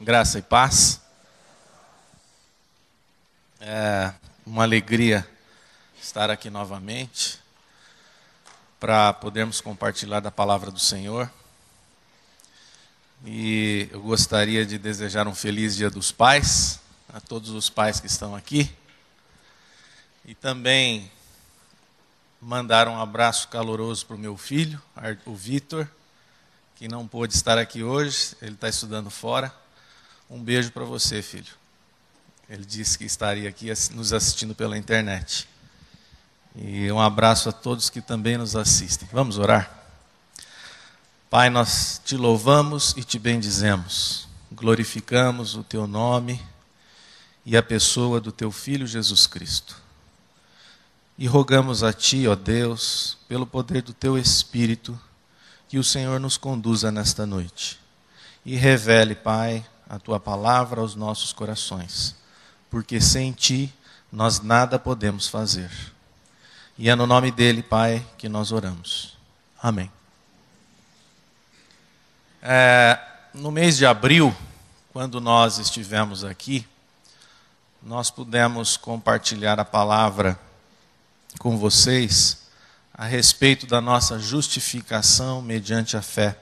Graça e paz. É uma alegria estar aqui novamente para podermos compartilhar da palavra do Senhor. E eu gostaria de desejar um feliz Dia dos Pais a todos os pais que estão aqui. E também mandar um abraço caloroso para o meu filho, o Vitor, que não pôde estar aqui hoje, ele está estudando fora. Um beijo para você, filho. Ele disse que estaria aqui nos assistindo pela internet. E um abraço a todos que também nos assistem. Vamos orar? Pai, nós te louvamos e te bendizemos. Glorificamos o teu nome e a pessoa do teu Filho Jesus Cristo. E rogamos a ti, ó Deus, pelo poder do teu Espírito, que o Senhor nos conduza nesta noite. E revele, Pai, a tua palavra aos nossos corações, porque sem ti nós nada podemos fazer. E é no nome dele, Pai, que nós oramos. Amém. No mês de abril, quando nós estivemos aqui, nós pudemos compartilhar a palavra com vocês a respeito da nossa justificação mediante a fé.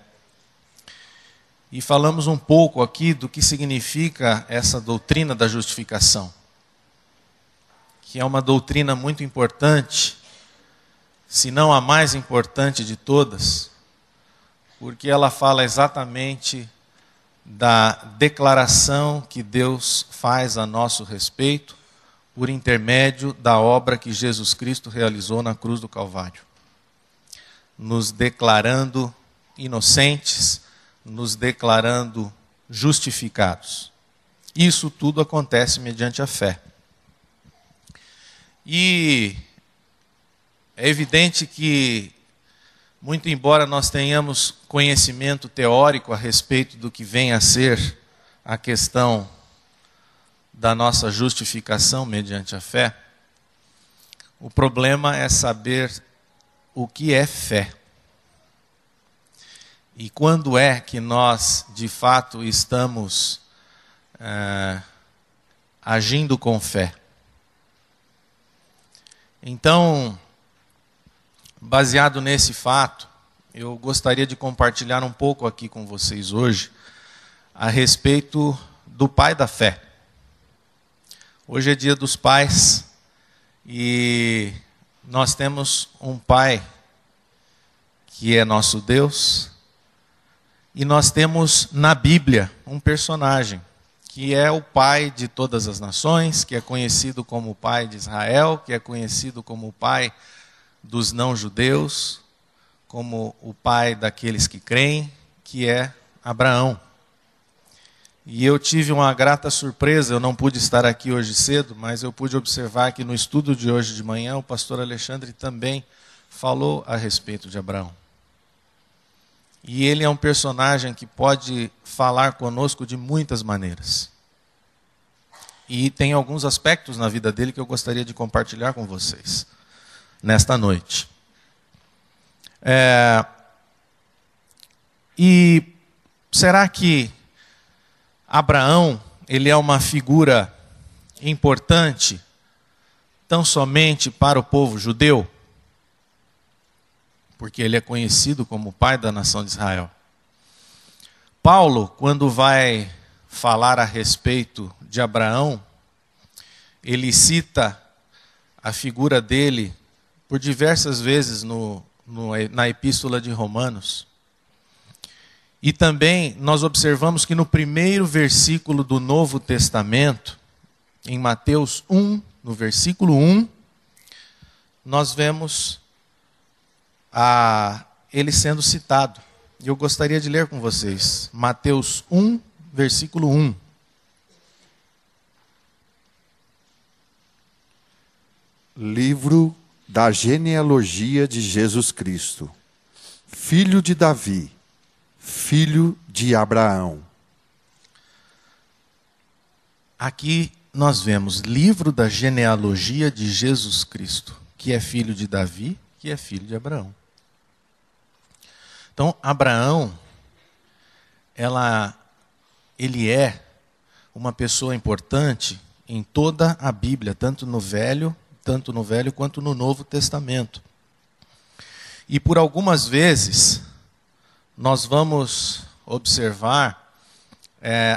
E falamos um pouco aqui do que significa essa doutrina da justificação, que é uma doutrina muito importante, se não a mais importante de todas, porque ela fala exatamente da declaração que Deus faz a nosso respeito por intermédio da obra que Jesus Cristo realizou na cruz do Calvário, nos declarando inocentes, nos declarando justificados. Isso tudo acontece mediante a fé. E é evidente que, muito embora nós tenhamos conhecimento teórico a respeito do que vem a ser a questão da nossa justificação mediante a fé, o problema é saber o que é fé. E quando é que nós, de fato, estamos agindo com fé. Então, baseado nesse fato, eu gostaria de compartilhar um pouco aqui com vocês hoje a respeito do pai da fé. Hoje é dia dos pais e nós temos um pai que é nosso Deus. E nós temos na Bíblia um personagem que é o pai de todas as nações, que é conhecido como o pai de Israel, que é conhecido como o pai dos não-judeus, como o pai daqueles que creem, que é Abraão. E eu tive uma grata surpresa, eu não pude estar aqui hoje cedo, mas eu pude observar que no estudo de hoje de manhã o pastor Alexandre também falou a respeito de Abraão. E ele é um personagem que pode falar conosco de muitas maneiras. E tem alguns aspectos na vida dele que eu gostaria de compartilhar com vocês nesta noite. E será que Abraão, ele é uma figura importante tão somente para o povo judeu? Porque ele é conhecido como o pai da nação de Israel. Paulo, quando vai falar a respeito de Abraão, ele cita a figura dele por diversas vezes na epístola de Romanos. E também nós observamos que no primeiro versículo do Novo Testamento, em Mateus 1, no versículo 1, nós vemos ele sendo citado. E eu gostaria de ler com vocês. Mateus 1, versículo 1. Livro da genealogia de Jesus Cristo, filho de Davi, filho de Abraão. Aqui nós vemos livro da genealogia de Jesus Cristo, que é filho de Davi, que é filho de Abraão. Então, Abraão, ele é uma pessoa importante em toda a Bíblia, tanto no Velho quanto no Novo Testamento. E por algumas vezes nós vamos observar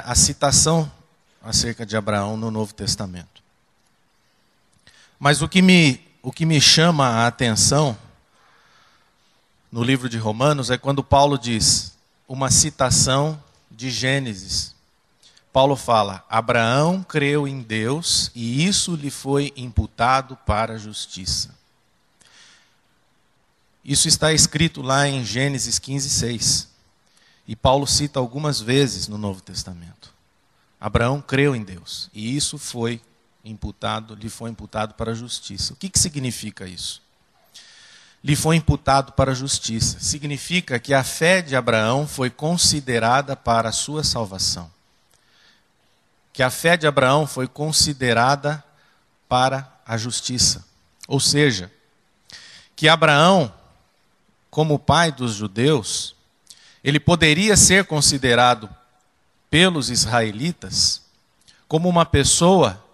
a citação acerca de Abraão no Novo Testamento. Mas o que me chama a atenção no livro de Romanos é quando Paulo diz uma citação de Gênesis. Paulo fala: Abraão creu em Deus e isso lhe foi imputado para a justiça. Isso está escrito lá em Gênesis 15:6. E Paulo cita algumas vezes no Novo Testamento. Abraão creu em Deus e isso lhe foi imputado para a justiça. O que significa isso? Lhe foi imputado para a justiça. Significa que a fé de Abraão foi considerada para a sua salvação. Que a fé de Abraão foi considerada para a justiça. Ou seja, que Abraão, como pai dos judeus, ele poderia ser considerado pelos israelitas como uma pessoa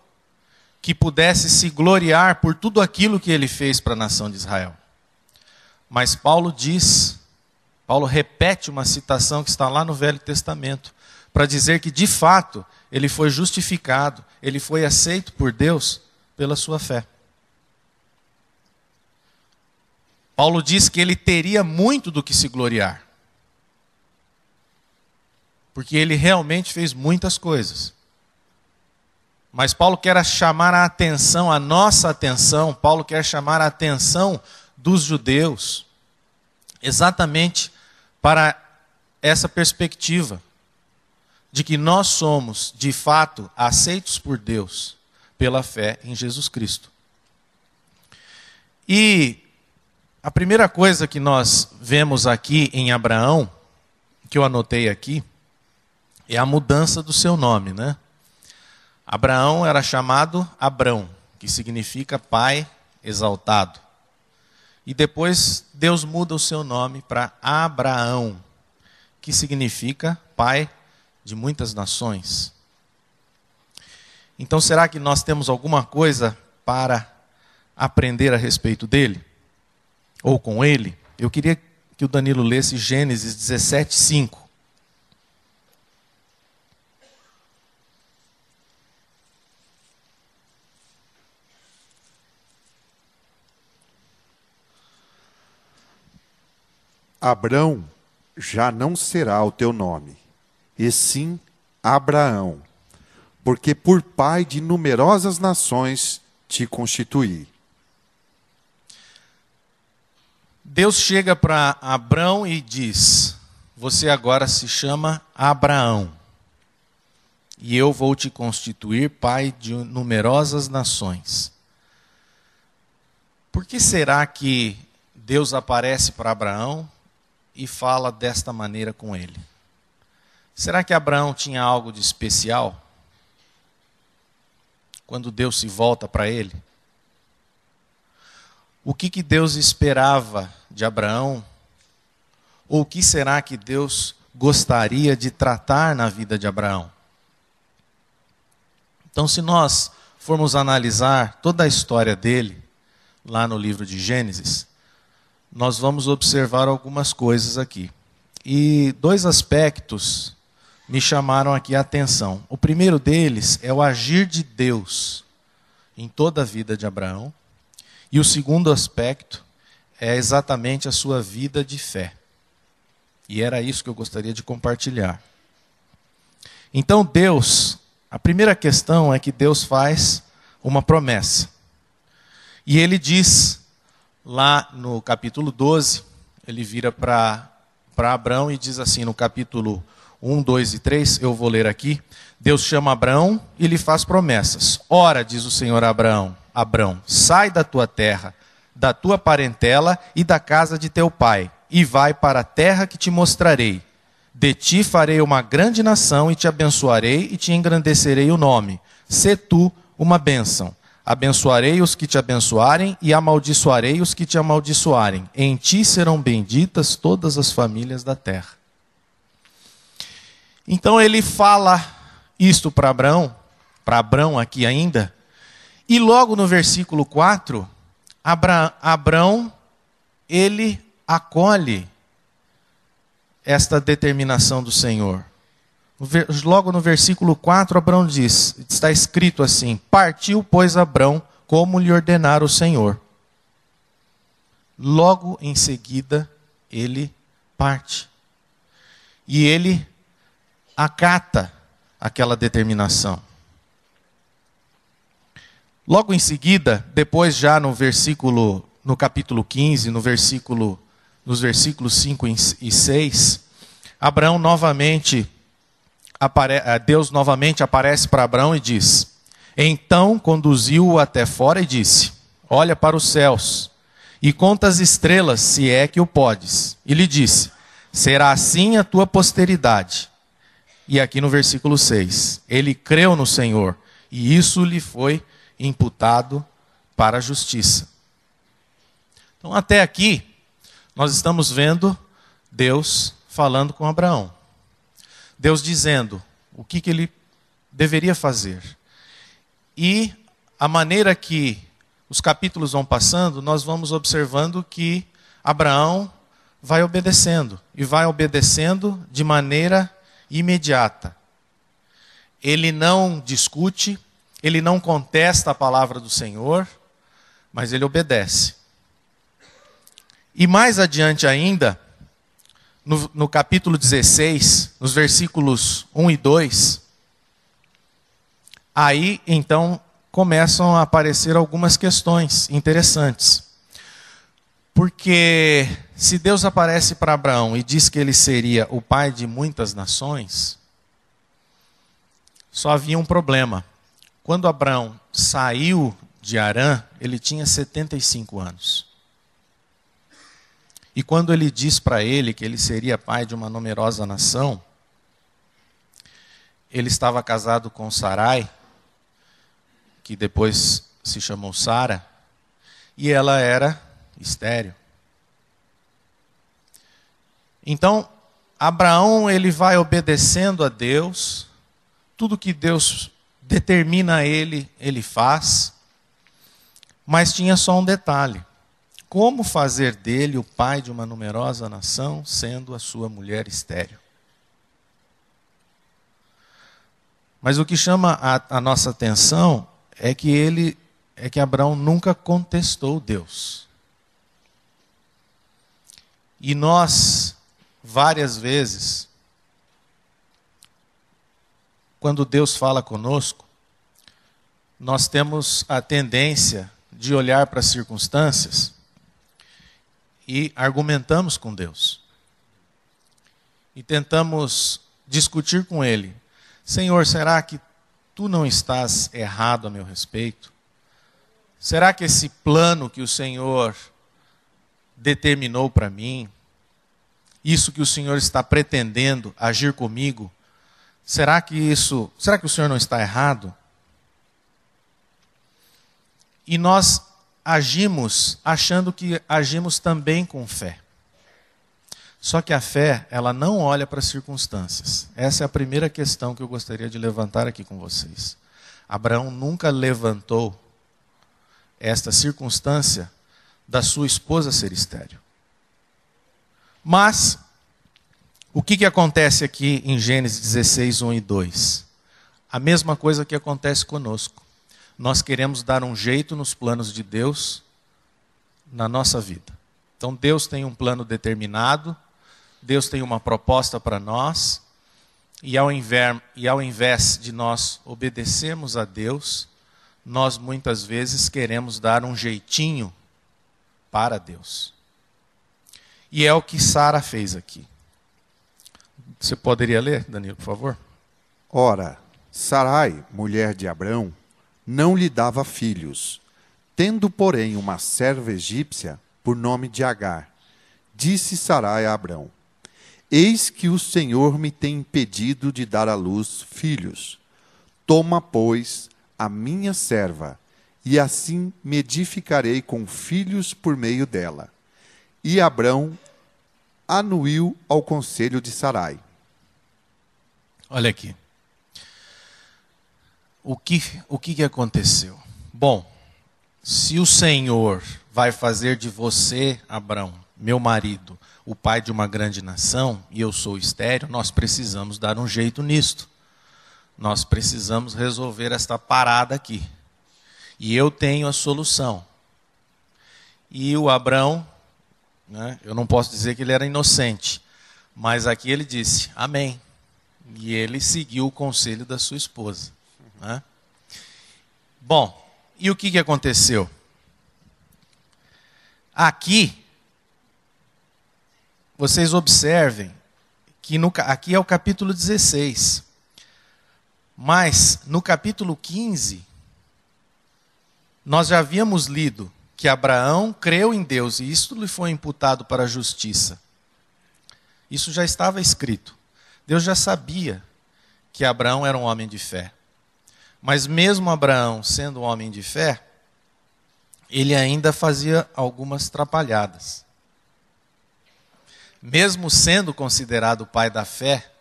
que pudesse se gloriar por tudo aquilo que ele fez para a nação de Israel. Mas Paulo repete uma citação que está lá no Velho Testamento, para dizer que de fato ele foi justificado, ele foi aceito por Deus pela sua fé. Paulo diz que ele teria muito do que se gloriar, porque ele realmente fez muitas coisas. Mas Paulo quer chamar a atenção, a nossa atenção, Paulo quer chamar a atenção dos judeus, exatamente para essa perspectiva, de que nós somos, de fato, aceitos por Deus, pela fé em Jesus Cristo. E a primeira coisa que nós vemos aqui em Abraão, que eu anotei aqui, é a mudança do seu nome, né? Abraão era chamado Abrão, que significa pai exaltado. E depois Deus muda o seu nome para Abraão, que significa pai de muitas nações. Então, será que nós temos alguma coisa para aprender a respeito dele? Ou com ele? Eu queria que o Danilo lesse Gênesis 17:5. Abrão já não será o teu nome, e sim Abraão, porque por pai de numerosas nações te constituí. Deus chega para Abrão e diz: você agora se chama Abraão, e eu vou te constituir pai de numerosas nações. Por que será que Deus aparece para Abraão e fala desta maneira com ele? Será que Abraão tinha algo de especial quando Deus se volta para ele? O que Deus esperava de Abraão? Ou o que será que Deus gostaria de tratar na vida de Abraão? Então, se nós formos analisar toda a história dele, lá no livro de Gênesis, nós vamos observar algumas coisas aqui. E dois aspectos me chamaram aqui a atenção. O primeiro deles é o agir de Deus em toda a vida de Abraão. E o segundo aspecto é exatamente a sua vida de fé. E era isso que eu gostaria de compartilhar. Então Deus, a primeira questão é que Deus faz uma promessa. E ele diz, lá no capítulo 12, ele vira para Abrão e diz assim, no capítulo 1, 2 e 3, eu vou ler aqui. Deus chama Abrão e lhe faz promessas. Ora, diz o Senhor a Abrão, sai da tua terra, da tua parentela e da casa de teu pai, e vai para a terra que te mostrarei. De ti farei uma grande nação e te abençoarei e te engrandecerei o nome. Sê tu uma bênção. Abençoarei os que te abençoarem e amaldiçoarei os que te amaldiçoarem. Em ti serão benditas todas as famílias da terra. Então ele fala isto para Abrão aqui ainda, e logo no versículo 4, Abrão, ele acolhe esta determinação do Senhor. Logo no versículo 4, Abrão diz, está escrito assim: partiu, pois, Abrão, como lhe ordenara o Senhor. Logo em seguida, ele parte. E ele acata aquela determinação. Logo em seguida, depois já no capítulo 15, nos versículos 5 e 6, Deus novamente aparece para Abrão e diz: então conduziu-o até fora e disse: olha para os céus e conta as estrelas, se é que o podes. E lhe disse: será assim a tua posteridade. E aqui no versículo 6, ele creu no Senhor, e isso lhe foi imputado para a justiça. Então, até aqui, nós estamos vendo Deus falando com Abraão. Deus dizendo o que ele deveria fazer. E a maneira que os capítulos vão passando, nós vamos observando que Abraão vai obedecendo. E vai obedecendo de maneira imediata. Ele não discute, ele não contesta a palavra do Senhor, mas ele obedece. E mais adiante ainda, no capítulo 16, nos versículos 1 e 2, aí então começam a aparecer algumas questões interessantes. Porque se Deus aparece para Abraão e diz que ele seria o pai de muitas nações, só havia um problema. Quando Abraão saiu de Harã, ele tinha 75 anos. E quando ele diz para ele que ele seria pai de uma numerosa nação, ele estava casado com Sarai, que depois se chamou Sara, e ela era estéril. Então, Abraão, ele vai obedecendo a Deus, tudo que Deus determina a ele, ele faz, mas tinha só um detalhe: como fazer dele o pai de uma numerosa nação, sendo a sua mulher estéril? Mas o que chama a nossa atenção é que Abraão nunca contestou Deus. E nós, várias vezes, quando Deus fala conosco, nós temos a tendência de olhar para as circunstâncias e argumentamos com Deus. E tentamos discutir com Ele: Senhor, será que Tu não estás errado a meu respeito? Será que esse plano que o Senhor determinou para mim, isso que o Senhor está pretendendo agir comigo, será que o Senhor não está errado? E nós agimos achando que agimos também com fé. Só que a fé, ela não olha para as circunstâncias. Essa é a primeira questão que eu gostaria de levantar aqui com vocês. Abraão nunca levantou esta circunstância da sua esposa ser estéril. Mas, o que acontece aqui em Gênesis 16, 1 e 2? A mesma coisa que acontece conosco. Nós queremos dar um jeito nos planos de Deus na nossa vida. Então Deus tem um plano determinado, Deus tem uma proposta para nós, e ao invés de nós obedecermos a Deus, nós muitas vezes queremos dar um jeitinho para Deus. E é o que Sara fez aqui. Você poderia ler, Danilo, por favor? Ora, Sarai, mulher de Abrão, não lhe dava filhos. Tendo, porém, uma serva egípcia, por nome de Agar, disse Sarai a Abrão: eis que o Senhor me tem impedido de dar à luz filhos. Toma, pois, a minha serva, e assim me edificarei com filhos por meio dela. E Abrão anuiu ao conselho de Sarai. Olha aqui. o que aconteceu? Bom, se o Senhor vai fazer de você, Abrão, meu marido, o pai de uma grande nação, e eu sou estéril, nós precisamos dar um jeito nisto. Nós precisamos resolver esta parada aqui. E eu tenho a solução. E o Abrão, né, eu não posso dizer que ele era inocente, mas aqui ele disse, amém. E ele seguiu o conselho da sua esposa. Né? Bom, e o que aconteceu? Aqui, vocês observem que aqui é o capítulo 16. Mas no capítulo 15, nós já havíamos lido que Abraão creu em Deus e isto lhe foi imputado para a justiça. Isso já estava escrito. Deus já sabia que Abraão era um homem de fé. Mas mesmo Abraão sendo um homem de fé, ele ainda fazia algumas trapalhadas. Mesmo sendo considerado o pai da fé,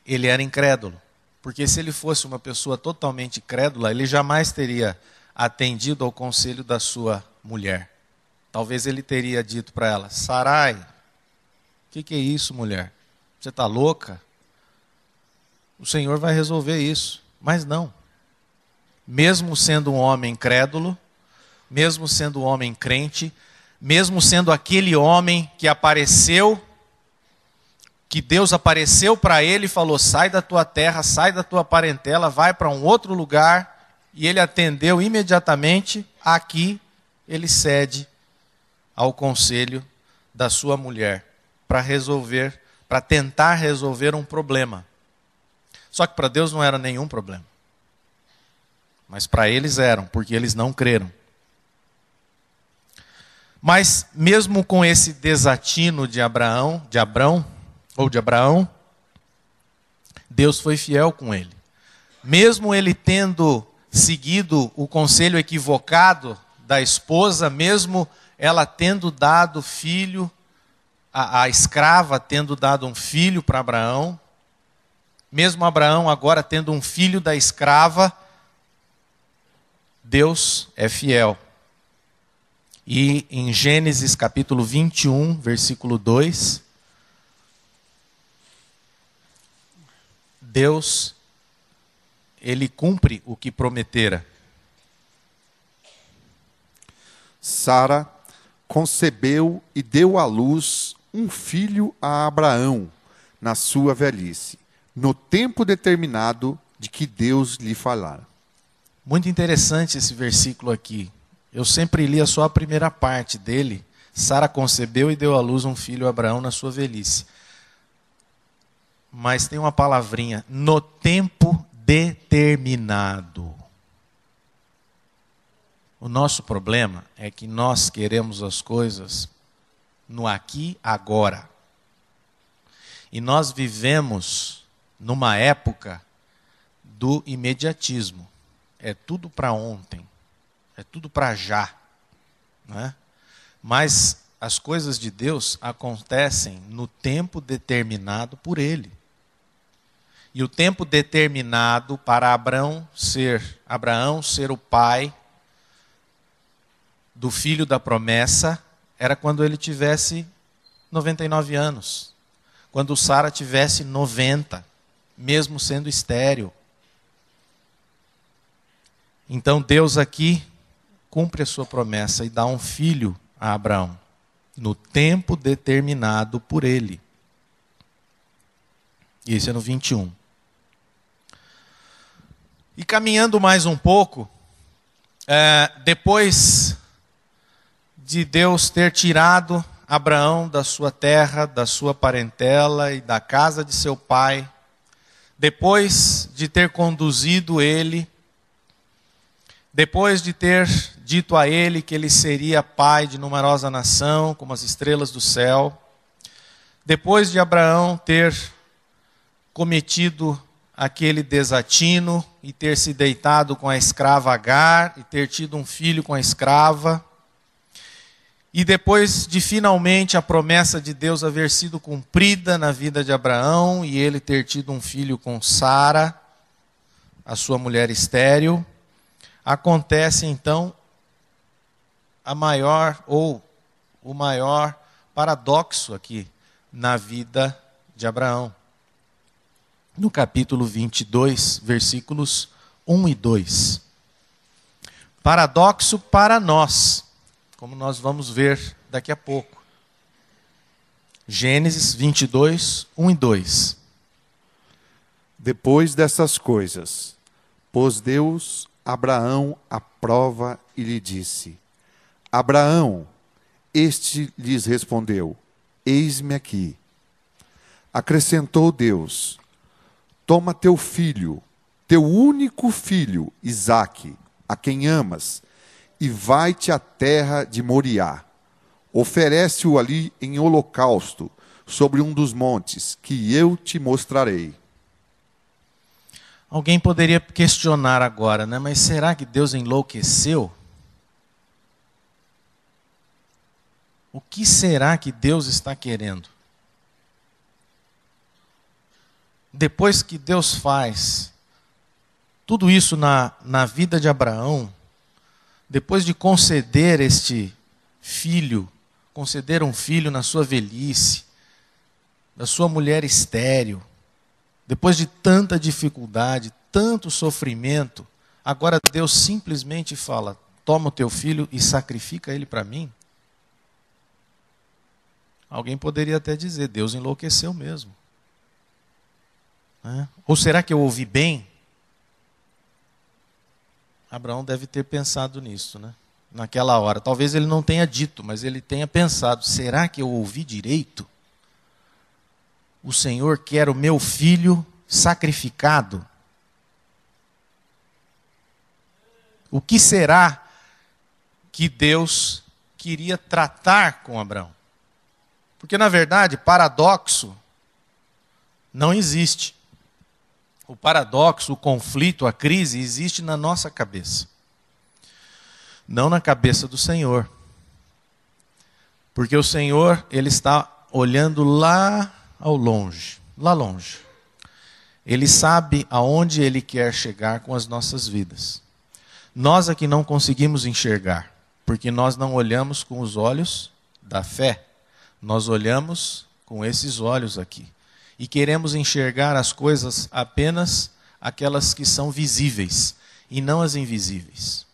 ele era incrédulo. Porque se ele fosse uma pessoa totalmente crédula, ele jamais teria atendido ao conselho da sua mulher. Talvez ele teria dito para ela, Sarai, o que é isso, mulher? Você está louca? O Senhor vai resolver isso. Mas não. Mesmo sendo um homem crédulo, mesmo sendo um homem crente, mesmo sendo aquele homem que apareceu, que Deus apareceu para ele e falou, sai da tua terra, sai da tua parentela, vai para um outro lugar, e ele atendeu imediatamente, aqui ele cede ao conselho da sua mulher, para tentar resolver um problema. Só que para Deus não era nenhum problema. Mas para eles eram, porque eles não creram. Mas mesmo com esse desatino de Abraão, Deus foi fiel com ele. Mesmo ele tendo seguido o conselho equivocado da esposa, mesmo ela tendo dado filho, a escrava tendo dado um filho para Abraão, mesmo Abraão agora tendo um filho da escrava, Deus é fiel. E em Gênesis capítulo 21, versículo 2, Deus, ele cumpre o que prometera. Sara concebeu e deu à luz um filho a Abraão, na sua velhice, no tempo determinado de que Deus lhe falara. Muito interessante esse versículo aqui. Eu sempre lia só a primeira parte dele. Sara concebeu e deu à luz um filho a Abraão na sua velhice. Mas tem uma palavrinha, no tempo determinado. O nosso problema é que nós queremos as coisas no aqui, agora. E nós vivemos numa época do imediatismo. É tudo para ontem. É tudo para já. Né? Mas as coisas de Deus acontecem no tempo determinado por Ele. E o tempo determinado para Abraão ser o pai do filho da promessa era quando ele tivesse 99 anos. Quando Sara tivesse 90, mesmo sendo estéril. Então Deus aqui cumpre a sua promessa e dá um filho a Abraão, no tempo determinado por ele. Isso é no 21. E caminhando mais um pouco, depois de Deus ter tirado Abraão da sua terra, da sua parentela e da casa de seu pai, depois de ter conduzido ele, depois de ter dito a ele que ele seria pai de numerosa nação, como as estrelas do céu, depois de Abraão ter cometido aquele desatino e ter se deitado com a escrava Agar e ter tido um filho com a escrava, e depois de finalmente a promessa de Deus haver sido cumprida na vida de Abraão e ele ter tido um filho com Sara, a sua mulher estéril, acontece então o maior paradoxo aqui na vida de Abraão. No capítulo 22, versículos 1 e 2. Paradoxo para nós, como nós vamos ver daqui a pouco. Gênesis 22, 1 e 2. Depois dessas coisas, pôs Deus Abraão à prova e lhe disse: Abraão, este lhes respondeu: Eis-me aqui. Acrescentou Deus: Toma teu filho, teu único filho, Isaque, a quem amas, e vai-te à terra de Moriá. Oferece-o ali em holocausto, sobre um dos montes, que eu te mostrarei. Alguém poderia questionar agora, né? Mas será que Deus enlouqueceu? O que será que Deus está querendo? Depois que Deus faz tudo isso na vida de Abraão, depois de conceder este filho, conceder um filho na sua velhice, da sua mulher estéril, depois de tanta dificuldade, tanto sofrimento, agora Deus simplesmente fala: toma o teu filho e sacrifica ele para mim? Alguém poderia até dizer: Deus enlouqueceu mesmo. Ou será que eu ouvi bem? Abraão deve ter pensado nisso, né? Naquela hora. Talvez ele não tenha dito, mas ele tenha pensado: será que eu ouvi direito? O Senhor quer o meu filho sacrificado? O que será que Deus queria tratar com Abraão? Porque, na verdade, paradoxo não existe. O paradoxo, o conflito, a crise existe na nossa cabeça. Não na cabeça do Senhor. Porque o Senhor, Ele está olhando lá ao longe, lá longe. Ele sabe aonde Ele quer chegar com as nossas vidas. Nós aqui não conseguimos enxergar, porque nós não olhamos com os olhos da fé. Nós olhamos com esses olhos aqui. E queremos enxergar as coisas apenas aquelas que são visíveis, e não as invisíveis.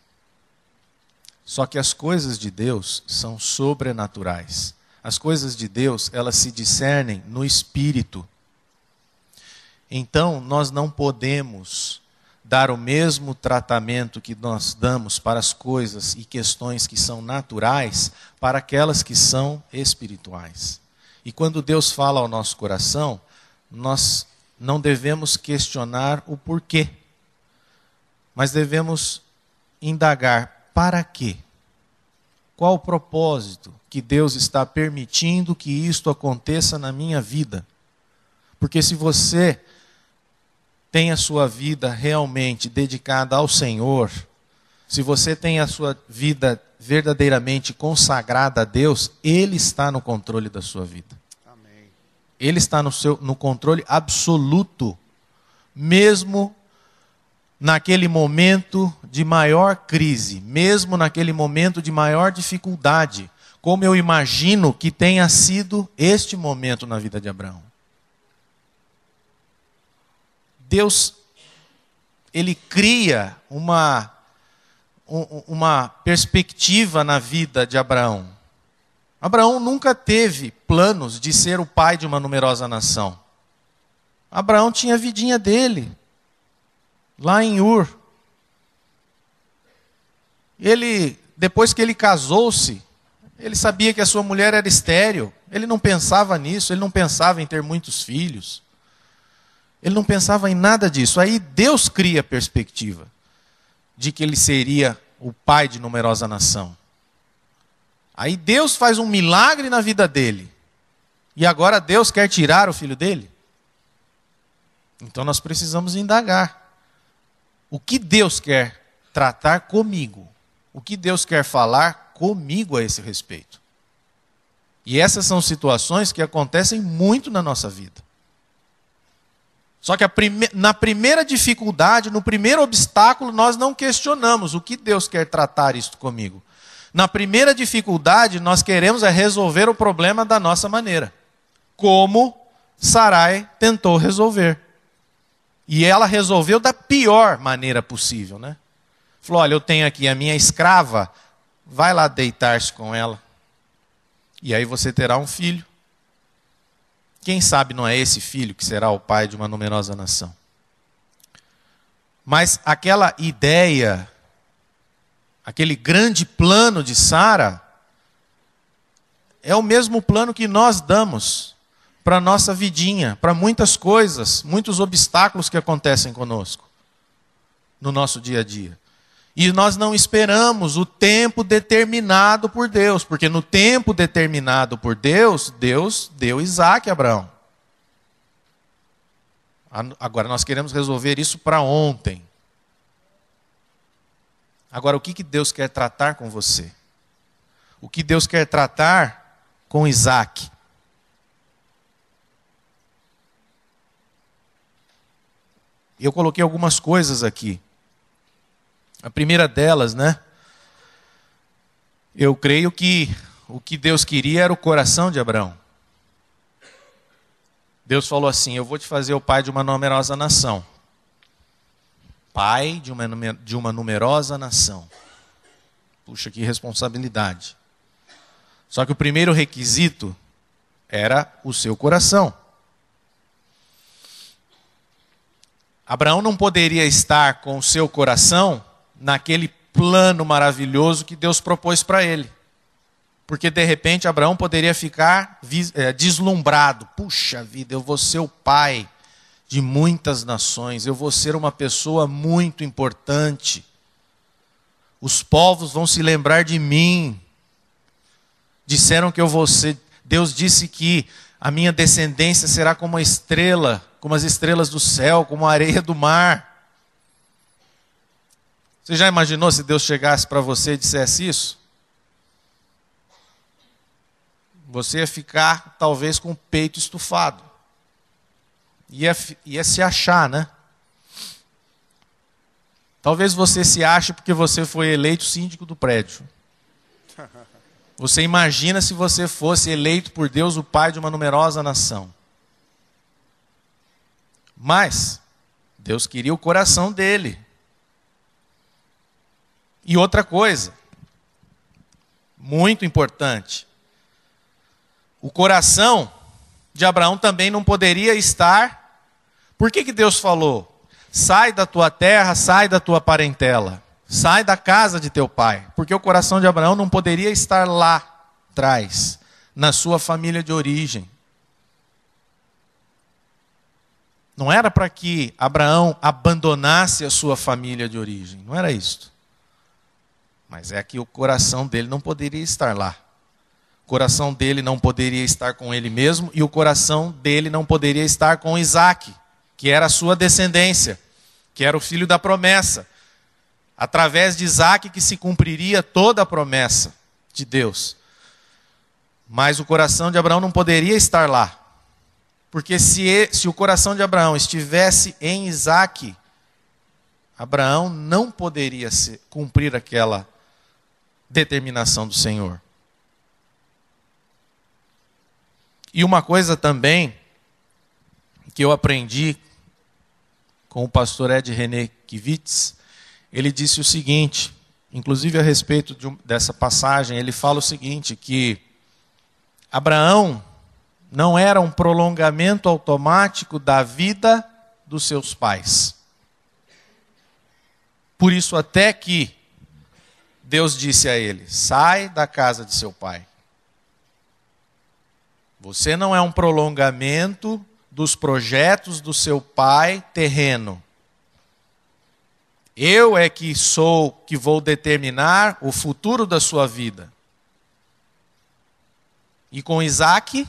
Só que as coisas de Deus são sobrenaturais. As coisas de Deus, elas se discernem no Espírito. Então, nós não podemos dar o mesmo tratamento que nós damos para as coisas e questões que são naturais, para aquelas que são espirituais. E quando Deus fala ao nosso coração, nós não devemos questionar o porquê, mas devemos indagar: para quê? Qual o propósito que Deus está permitindo que isto aconteça na minha vida? Porque se você tem a sua vida realmente dedicada ao Senhor, se você tem a sua vida verdadeiramente consagrada a Deus, Ele está no controle da sua vida. Amém. Ele está no controle absoluto, mesmo naquele momento de maior crise, mesmo naquele momento de maior dificuldade, como eu imagino que tenha sido este momento na vida de Abraão. Deus, Ele cria uma perspectiva na vida de Abraão. Abraão nunca teve planos de ser o pai de uma numerosa nação. Abraão tinha a vidinha dele, lá em Ur. Depois que ele casou-se, ele sabia que a sua mulher era estéril. Ele não pensava nisso, ele não pensava em ter muitos filhos. Ele não pensava em nada disso. Aí Deus cria a perspectiva de que ele seria o pai de numerosa nação. Aí Deus faz um milagre na vida dele. E agora Deus quer tirar o filho dele? Então nós precisamos indagar. O que Deus quer tratar comigo? O que Deus quer falar comigo a esse respeito? E essas são situações que acontecem muito na nossa vida. Só que na primeira dificuldade, no primeiro obstáculo, nós não questionamos o que Deus quer tratar isto comigo. Na primeira dificuldade, nós queremos resolver o problema da nossa maneira. Como Sarai tentou resolver. E ela resolveu da pior maneira possível, né? Falou, olha, eu tenho aqui a minha escrava, vai lá deitar-se com ela. E aí você terá um filho. Quem sabe não é esse filho que será o pai de uma numerosa nação. Mas aquela ideia, aquele grande plano de Sara, é o mesmo plano que nós damos para a nossa vidinha, para muitas coisas, muitos obstáculos que acontecem conosco, no nosso dia a dia. E nós não esperamos o tempo determinado por Deus, porque no tempo determinado por Deus, Deus deu Isaac a Abraão. Agora nós queremos resolver isso para ontem. Agora, o que Deus quer tratar com você? O que Deus quer tratar com Isaac? Eu coloquei algumas coisas aqui. A primeira delas, né? Eu creio que o que Deus queria era o coração de Abraão. Deus falou assim, eu vou te fazer o pai de uma numerosa nação. Pai de uma numerosa nação. Puxa, que responsabilidade. Só que o primeiro requisito era o seu coração. Abraão não poderia estar com o seu coração naquele plano maravilhoso que Deus propôs para ele. Porque de repente Abraão poderia ficar deslumbrado. Puxa vida, eu vou ser o pai de muitas nações, eu vou ser uma pessoa muito importante. Os povos vão se lembrar de mim. Disseram que eu vou ser... Deus disse que a minha descendência será como uma estrela, como as estrelas do céu, como a areia do mar. Você já imaginou se Deus chegasse para você e dissesse isso? Você ia ficar talvez com o peito estufado. Ia se achar, né? Talvez você se ache porque você foi eleito síndico do prédio. Você imagina se você fosse eleito por Deus o pai de uma numerosa nação. Mas Deus queria o coração dele. E outra coisa, muito importante, o coração de Abraão também não poderia estar... Por que Deus falou? Sai da tua terra, sai da tua parentela, sai da casa de teu pai. Porque o coração de Abraão não poderia estar lá atrás, na sua família de origem. Não era para que Abraão abandonasse a sua família de origem, não era isso. Mas é que o coração dele não poderia estar lá. O coração dele não poderia estar com ele mesmo e o coração dele não poderia estar com Isaac, que era a sua descendência, que era o filho da promessa. Através de Isaac que se cumpriria toda a promessa de Deus. Mas o coração de Abraão não poderia estar lá. Porque se o coração de Abraão estivesse em Isaac, Abraão não poderia cumprir aquela determinação do Senhor. E uma coisa também que eu aprendi com o pastor Ed René Kivitz, ele disse o seguinte, inclusive a respeito dessa passagem, ele fala o seguinte, que Abraão não era um prolongamento automático da vida dos seus pais. Por isso até que Deus disse a ele, sai da casa de seu pai. Você não é um prolongamento dos projetos do seu pai terreno. Eu é que vou determinar o futuro da sua vida. E com Isaac,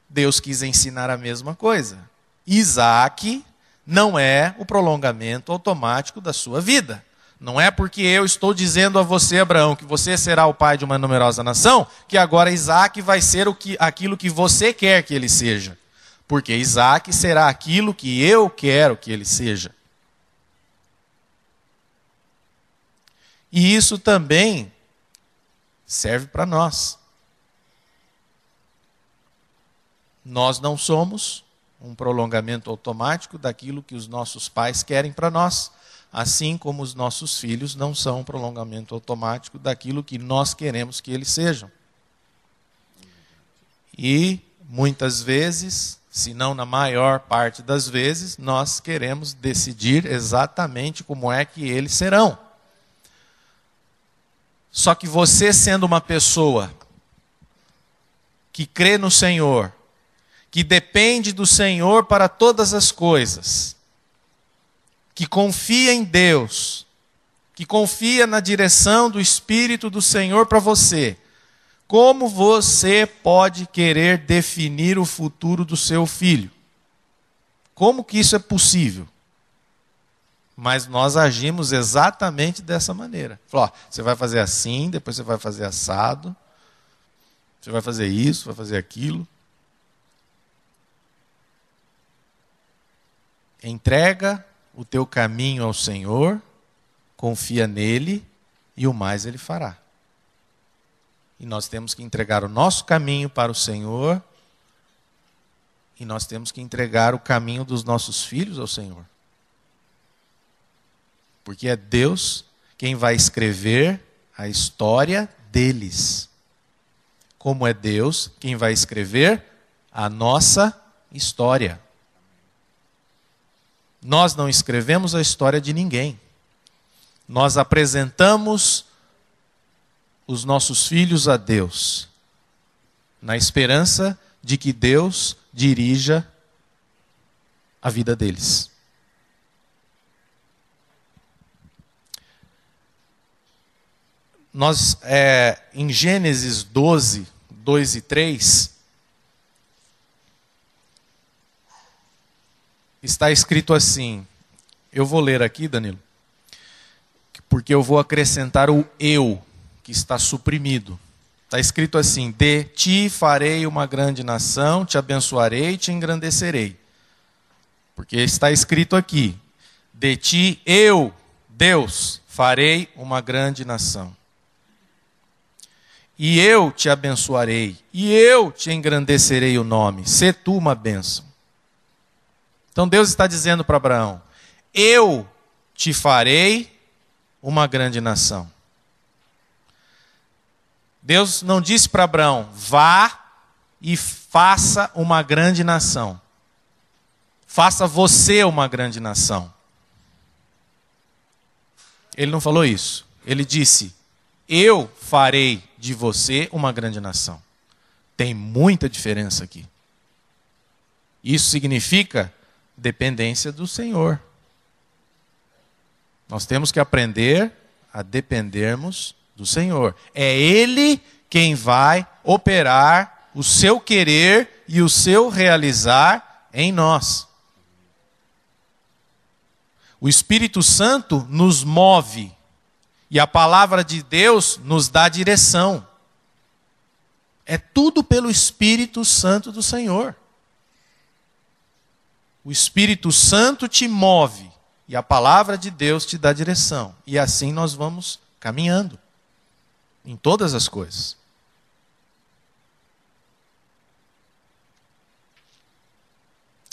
Deus quis ensinar a mesma coisa. Isaac não é o prolongamento automático da sua vida. Não é porque eu estou dizendo a você, Abraão, que você será o pai de uma numerosa nação, que agora Isaac vai ser aquilo que você quer que ele seja. Porque Isaac será aquilo que eu quero que ele seja. E isso também serve para nós. Nós não somos um prolongamento automático daquilo que os nossos pais querem para nós, assim como os nossos filhos não são um prolongamento automático daquilo que nós queremos que eles sejam. E muitas vezes, se não na maior parte das vezes, nós queremos decidir exatamente como é que eles serão. Só que você, sendo uma pessoa que crê no Senhor, que depende do Senhor para todas as coisas, que confia em Deus, que confia na direção do Espírito do Senhor para você, como você pode querer definir o futuro do seu filho? Como que isso é possível? Mas nós agimos exatamente dessa maneira. Falou, você vai fazer assim, depois você vai fazer assado, você vai fazer isso, vai fazer aquilo. Entrega o teu caminho ao Senhor, confia nele e o mais ele fará. E nós temos que entregar o nosso caminho para o Senhor e nós temos que entregar o caminho dos nossos filhos ao Senhor. Porque é Deus quem vai escrever a história deles. Como é Deus quem vai escrever a nossa história. Nós não escrevemos a história de ninguém. Nós apresentamos os nossos filhos a Deus, na esperança de que Deus dirija a vida deles. Nós, em Gênesis 12, 2 e 3, está escrito assim, eu vou ler aqui, Danilo, porque eu vou acrescentar o eu, que está suprimido. Está escrito assim, de ti farei uma grande nação, te abençoarei e te engrandecerei. Porque está escrito aqui, de ti eu, Deus, farei uma grande nação. E eu te abençoarei, e eu te engrandecerei o nome, sê tu uma bênção. Então Deus está dizendo para Abraão, eu te farei uma grande nação. Deus não disse para Abraão, vá e faça uma grande nação. Faça você uma grande nação. Ele não falou isso. Ele disse, eu farei de você uma grande nação. Tem muita diferença aqui. Isso significa dependência do Senhor. Nós temos que aprender a dependermos do Senhor. É Ele quem vai operar o seu querer e o seu realizar em nós. O Espírito Santo nos move e a palavra de Deus nos dá direção. É tudo pelo Espírito Santo do Senhor. O Espírito Santo te move e a palavra de Deus te dá direção. E assim nós vamos caminhando em todas as coisas.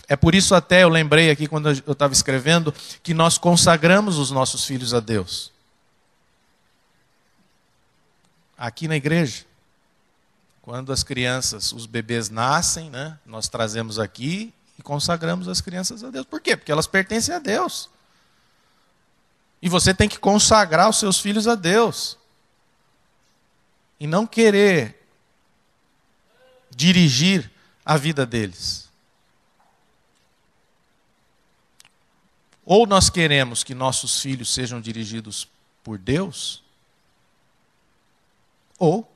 É por isso até eu lembrei aqui quando eu estava escrevendo que nós consagramos os nossos filhos a Deus. Aqui na igreja, quando as crianças, os bebês nascem, né, nós trazemos aqui e consagramos as crianças a Deus. Por quê? Porque elas pertencem a Deus. E você tem que consagrar os seus filhos a Deus. E não querer dirigir a vida deles. Ou nós queremos que nossos filhos sejam dirigidos por Deus, ou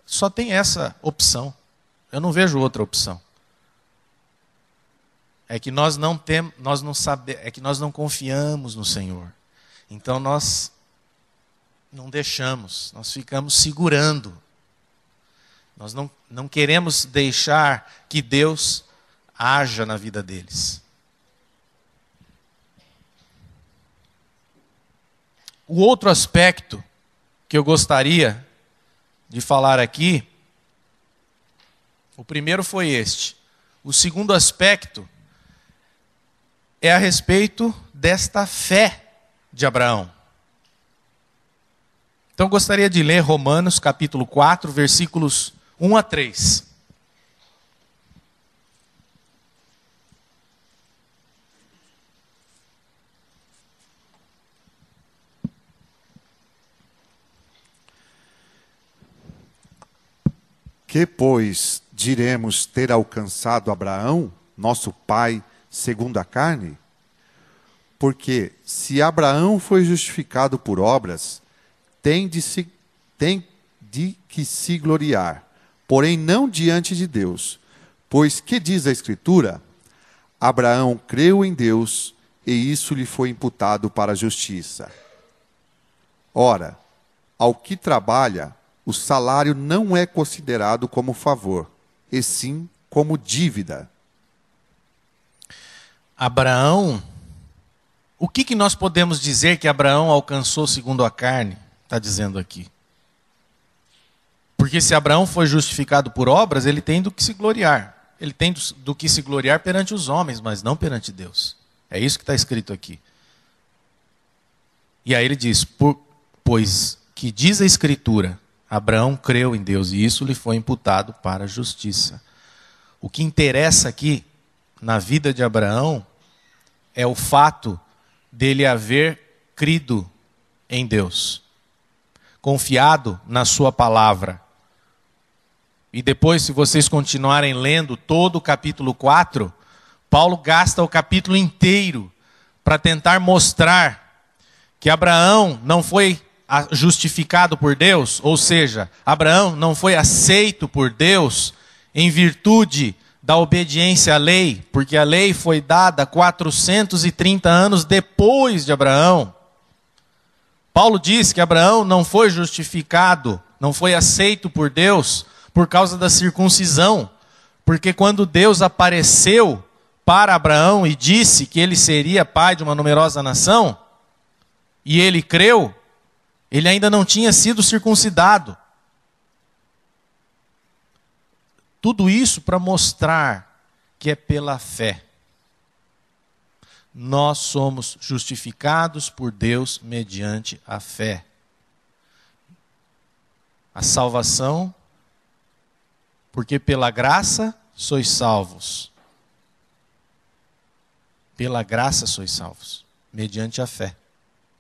só tem essa opção. Eu não vejo outra opção. É que nós não temos, é que nós não confiamos no Senhor. Então nós não deixamos, nós ficamos segurando. Nós não queremos deixar que Deus haja na vida deles. O outro aspecto que eu gostaria de falar aqui, o primeiro foi este. O segundo aspecto é a respeito desta fé de Abraão. Então eu gostaria de ler Romanos capítulo 4, versículos 1 a 3. Que, pois, diremos ter alcançado Abraão, nosso pai, segundo a carne? Porque se Abraão foi justificado por obras, tem de que se gloriar, porém não diante de Deus. Pois que diz a Escritura? Abraão creu em Deus, e isso lhe foi imputado para a justiça. Ora, ao que trabalha, o salário não é considerado como favor, e sim como dívida. Abraão, o que nós podemos dizer que Abraão alcançou segundo a carne? Está dizendo aqui. Porque se Abraão foi justificado por obras, ele tem do que se gloriar. Ele tem do que se gloriar perante os homens, mas não perante Deus. É isso que está escrito aqui. E aí ele diz, pois que diz a Escritura, Abraão creu em Deus e isso lhe foi imputado para a justiça. O que interessa aqui na vida de Abraão é o fato dele haver crido em Deus, confiado na sua palavra. E depois, se vocês continuarem lendo todo o capítulo 4, Paulo gasta o capítulo inteiro para tentar mostrar que Abraão não foi justificado por Deus, ou seja, Abraão não foi aceito por Deus em virtude da obediência à lei, porque a lei foi dada 430 anos depois de Abraão. Paulo diz que Abraão não foi justificado, não foi aceito por Deus por causa da circuncisão, porque quando Deus apareceu para Abraão e disse que ele seria pai de uma numerosa nação, e ele creu, ele ainda não tinha sido circuncidado. Tudo isso para mostrar que é pela fé. Nós somos justificados por Deus mediante a fé. A salvação, porque pela graça sois salvos. Pela graça sois salvos, mediante a fé.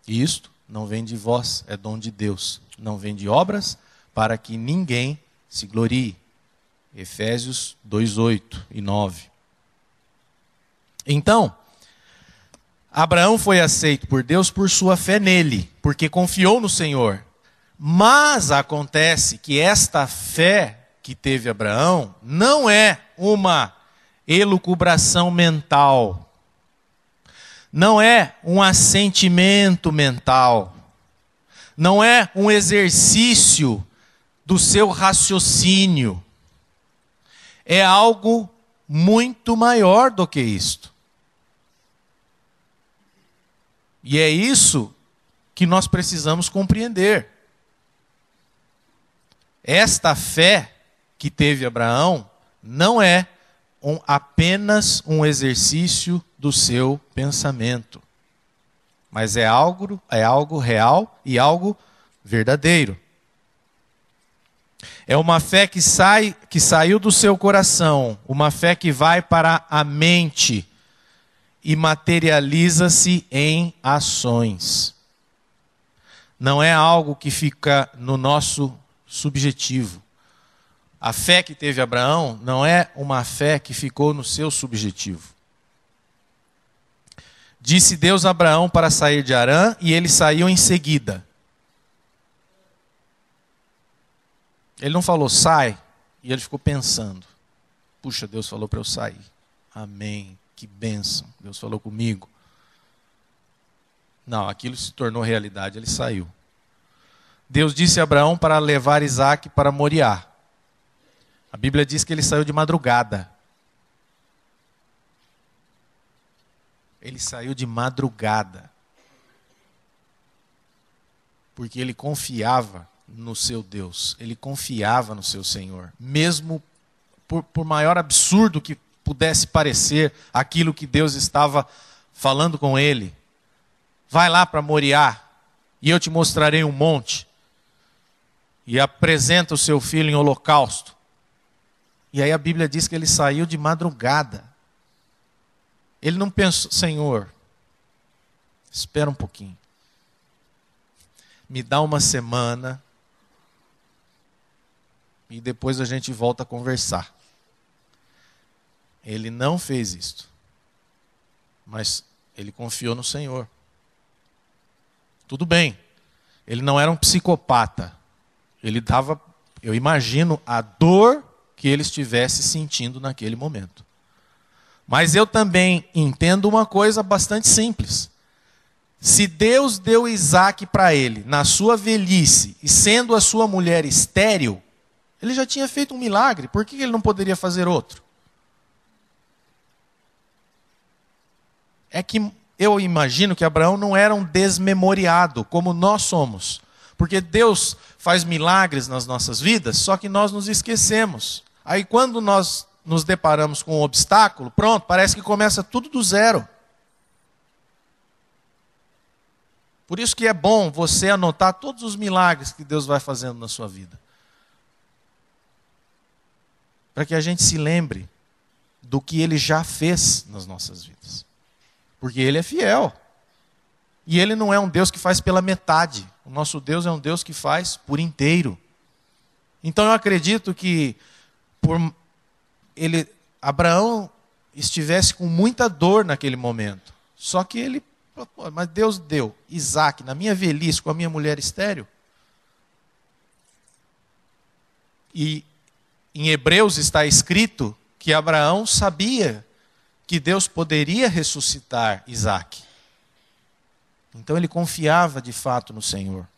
E isto não vem de vós, é dom de Deus. Não vem de obras, para que ninguém se glorie. Efésios 2, 8 e 9. Então, Abraão foi aceito por Deus por sua fé nele, porque confiou no Senhor. Mas acontece que esta fé que teve Abraão não é uma elucubração mental. Não é um assentimento mental. Não é um exercício do seu raciocínio. É algo muito maior do que isto. E é isso que nós precisamos compreender. Esta fé que teve Abraão não é apenas um exercício do seu pensamento, mas é algo real e algo verdadeiro. É uma fé que saiu do seu coração, uma fé que vai para a mente e materializa-se em ações. Não é algo que fica no nosso subjetivo. A fé que teve Abraão não é uma fé que ficou no seu subjetivo. Disse Deus a Abraão para sair de Harã e ele saiu em seguida. Ele não falou, sai, e ele ficou pensando. Puxa, Deus falou para eu sair. Amém, que bênção, Deus falou comigo. Não, aquilo se tornou realidade, ele saiu. Deus disse a Abraão para levar Isaque para Moriá. A Bíblia diz que ele saiu de madrugada. Ele saiu de madrugada. Porque ele confiava no seu Deus. Ele confiava no seu Senhor. Mesmo por maior absurdo que pudesse parecer aquilo que Deus estava falando com ele. Vai lá para Moriá e eu te mostrarei um monte. E apresenta o seu filho em holocausto. E aí a Bíblia diz que ele saiu de madrugada. Ele não pensou, Senhor, espera um pouquinho. Me dá uma semana e depois a gente volta a conversar. Ele não fez isto. Mas ele confiou no Senhor. Tudo bem. Ele não era um psicopata. Ele dava, eu imagino, a dor que ele estivesse sentindo naquele momento. Mas eu também entendo uma coisa bastante simples. Se Deus deu Isaac para ele, na sua velhice, e sendo a sua mulher estéril, ele já tinha feito um milagre, por que ele não poderia fazer outro? É que eu imagino que Abraão não era um desmemoriado, como nós somos. Porque Deus faz milagres nas nossas vidas, só que nós nos esquecemos. Aí quando nós nos deparamos com um obstáculo, pronto, parece que começa tudo do zero. Por isso que é bom você anotar todos os milagres que Deus vai fazendo na sua vida. Para que a gente se lembre do que Ele já fez nas nossas vidas. Porque Ele é fiel. E Ele não é um Deus que faz pela metade. O nosso Deus é um Deus que faz por inteiro. Então eu acredito que Abraão estivesse com muita dor naquele momento. Só que ele, mas Deus deu Isaac na minha velhice com a minha mulher estéril. E em Hebreus está escrito que Abraão sabia que Deus poderia ressuscitar Isaac. Então ele confiava de fato no Senhor.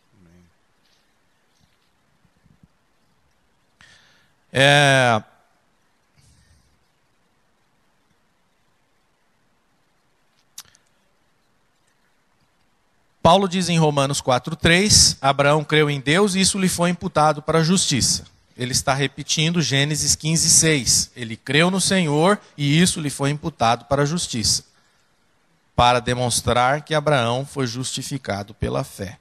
Paulo diz em Romanos 4,3, Abraão creu em Deus e isso lhe foi imputado para a justiça. Ele está repetindo Gênesis 15,6. Ele creu no Senhor e isso lhe foi imputado para a justiça. Para demonstrar que Abraão foi justificado pela fé.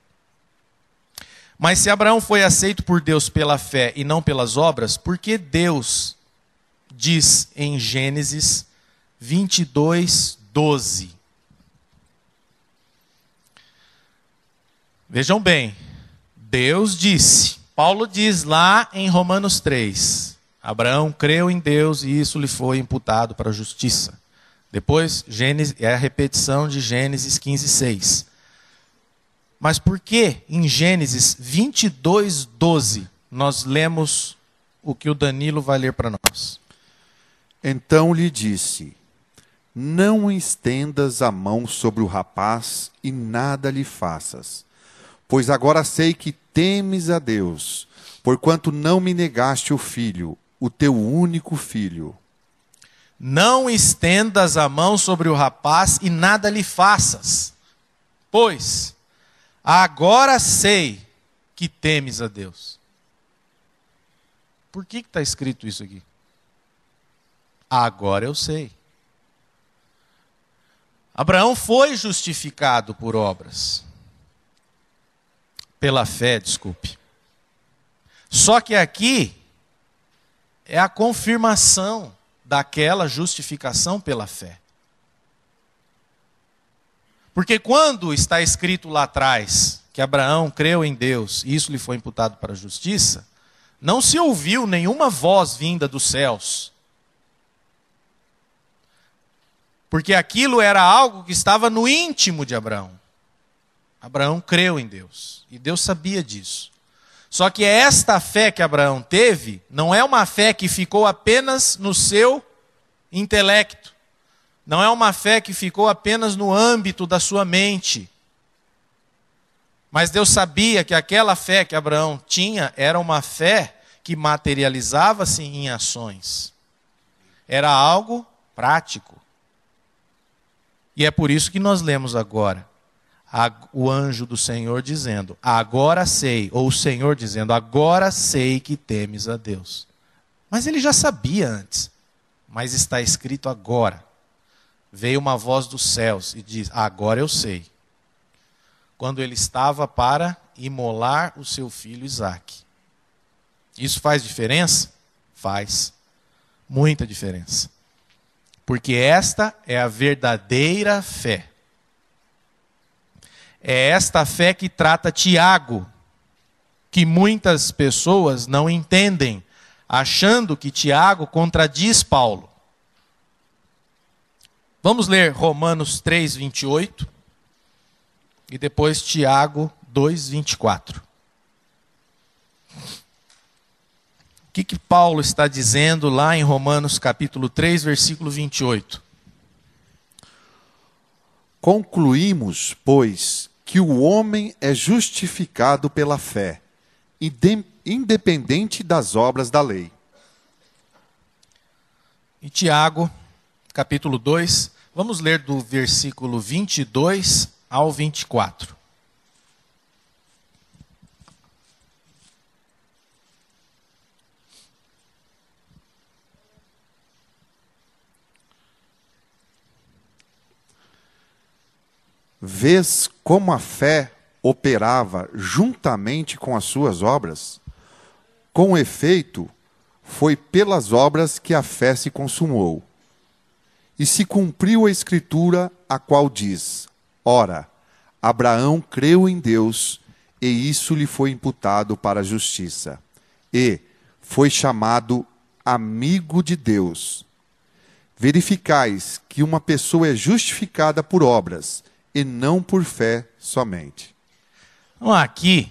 Mas se Abraão foi aceito por Deus pela fé e não pelas obras, por que Deus diz em Gênesis 22:12? Vejam bem, Deus disse, Paulo diz lá em Romanos 3, Abraão creu em Deus e isso lhe foi imputado para a justiça. Depois, Gênesis, é a repetição de Gênesis 15:6. Mas por que em Gênesis 22:12 nós lemos o que o Danilo vai ler para nós? Então lhe disse, não estendas a mão sobre o rapaz e nada lhe faças, pois agora sei que temes a Deus, porquanto não me negaste o filho, o teu único filho. Não estendas a mão sobre o rapaz e nada lhe faças, pois agora sei que temes a Deus. Por que está escrito isso aqui? Agora eu sei. Abraão foi justificado por obras. Pela fé, desculpe. Só que aqui é a confirmação daquela justificação pela fé. Porque quando está escrito lá atrás que Abraão creu em Deus e isso lhe foi imputado para a justiça, não se ouviu nenhuma voz vinda dos céus. Porque aquilo era algo que estava no íntimo de Abraão. Abraão creu em Deus e Deus sabia disso. Só que esta fé que Abraão teve não é uma fé que ficou apenas no seu intelecto. Não é uma fé que ficou apenas no âmbito da sua mente. Mas Deus sabia que aquela fé que Abraão tinha era uma fé que materializava-se em ações. Era algo prático. E é por isso que nós lemos agora o anjo do Senhor dizendo, agora sei, ou o Senhor dizendo, agora sei que temes a Deus. Mas ele já sabia antes, mas está escrito agora. Veio uma voz dos céus e diz, agora eu sei. Quando ele estava para imolar o seu filho Isaque. Isso faz diferença? Faz. Muita diferença. Porque esta é a verdadeira fé. É esta fé que trata Tiago, que muitas pessoas não entendem, achando que Tiago contradiz Paulo. Vamos ler Romanos 3, 28 e depois Tiago 2, 24. O que Paulo está dizendo lá em Romanos capítulo 3, versículo 28? Concluímos, pois, que o homem é justificado pela fé, independente das obras da lei. E Tiago, capítulo 2, vamos ler do versículo 22 ao 24. Vês como a fé operava juntamente com as suas obras? Com efeito, foi pelas obras que a fé se consumou. E se cumpriu a escritura, a qual diz, ora, Abraão creu em Deus, e isso lhe foi imputado para a justiça. E foi chamado amigo de Deus. Verificais que uma pessoa é justificada por obras, e não por fé somente. Então, aqui,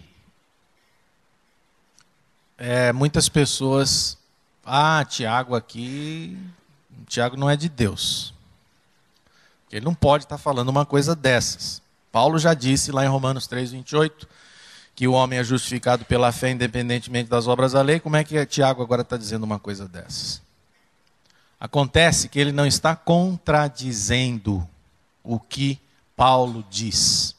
muitas pessoas, Tiago aqui, Tiago não é de Deus. Ele não pode estar falando uma coisa dessas. Paulo já disse lá em Romanos 3, 28, que o homem é justificado pela fé independentemente das obras da lei. Como é que Tiago agora está dizendo uma coisa dessas? Acontece que ele não está contradizendo o que Paulo diz.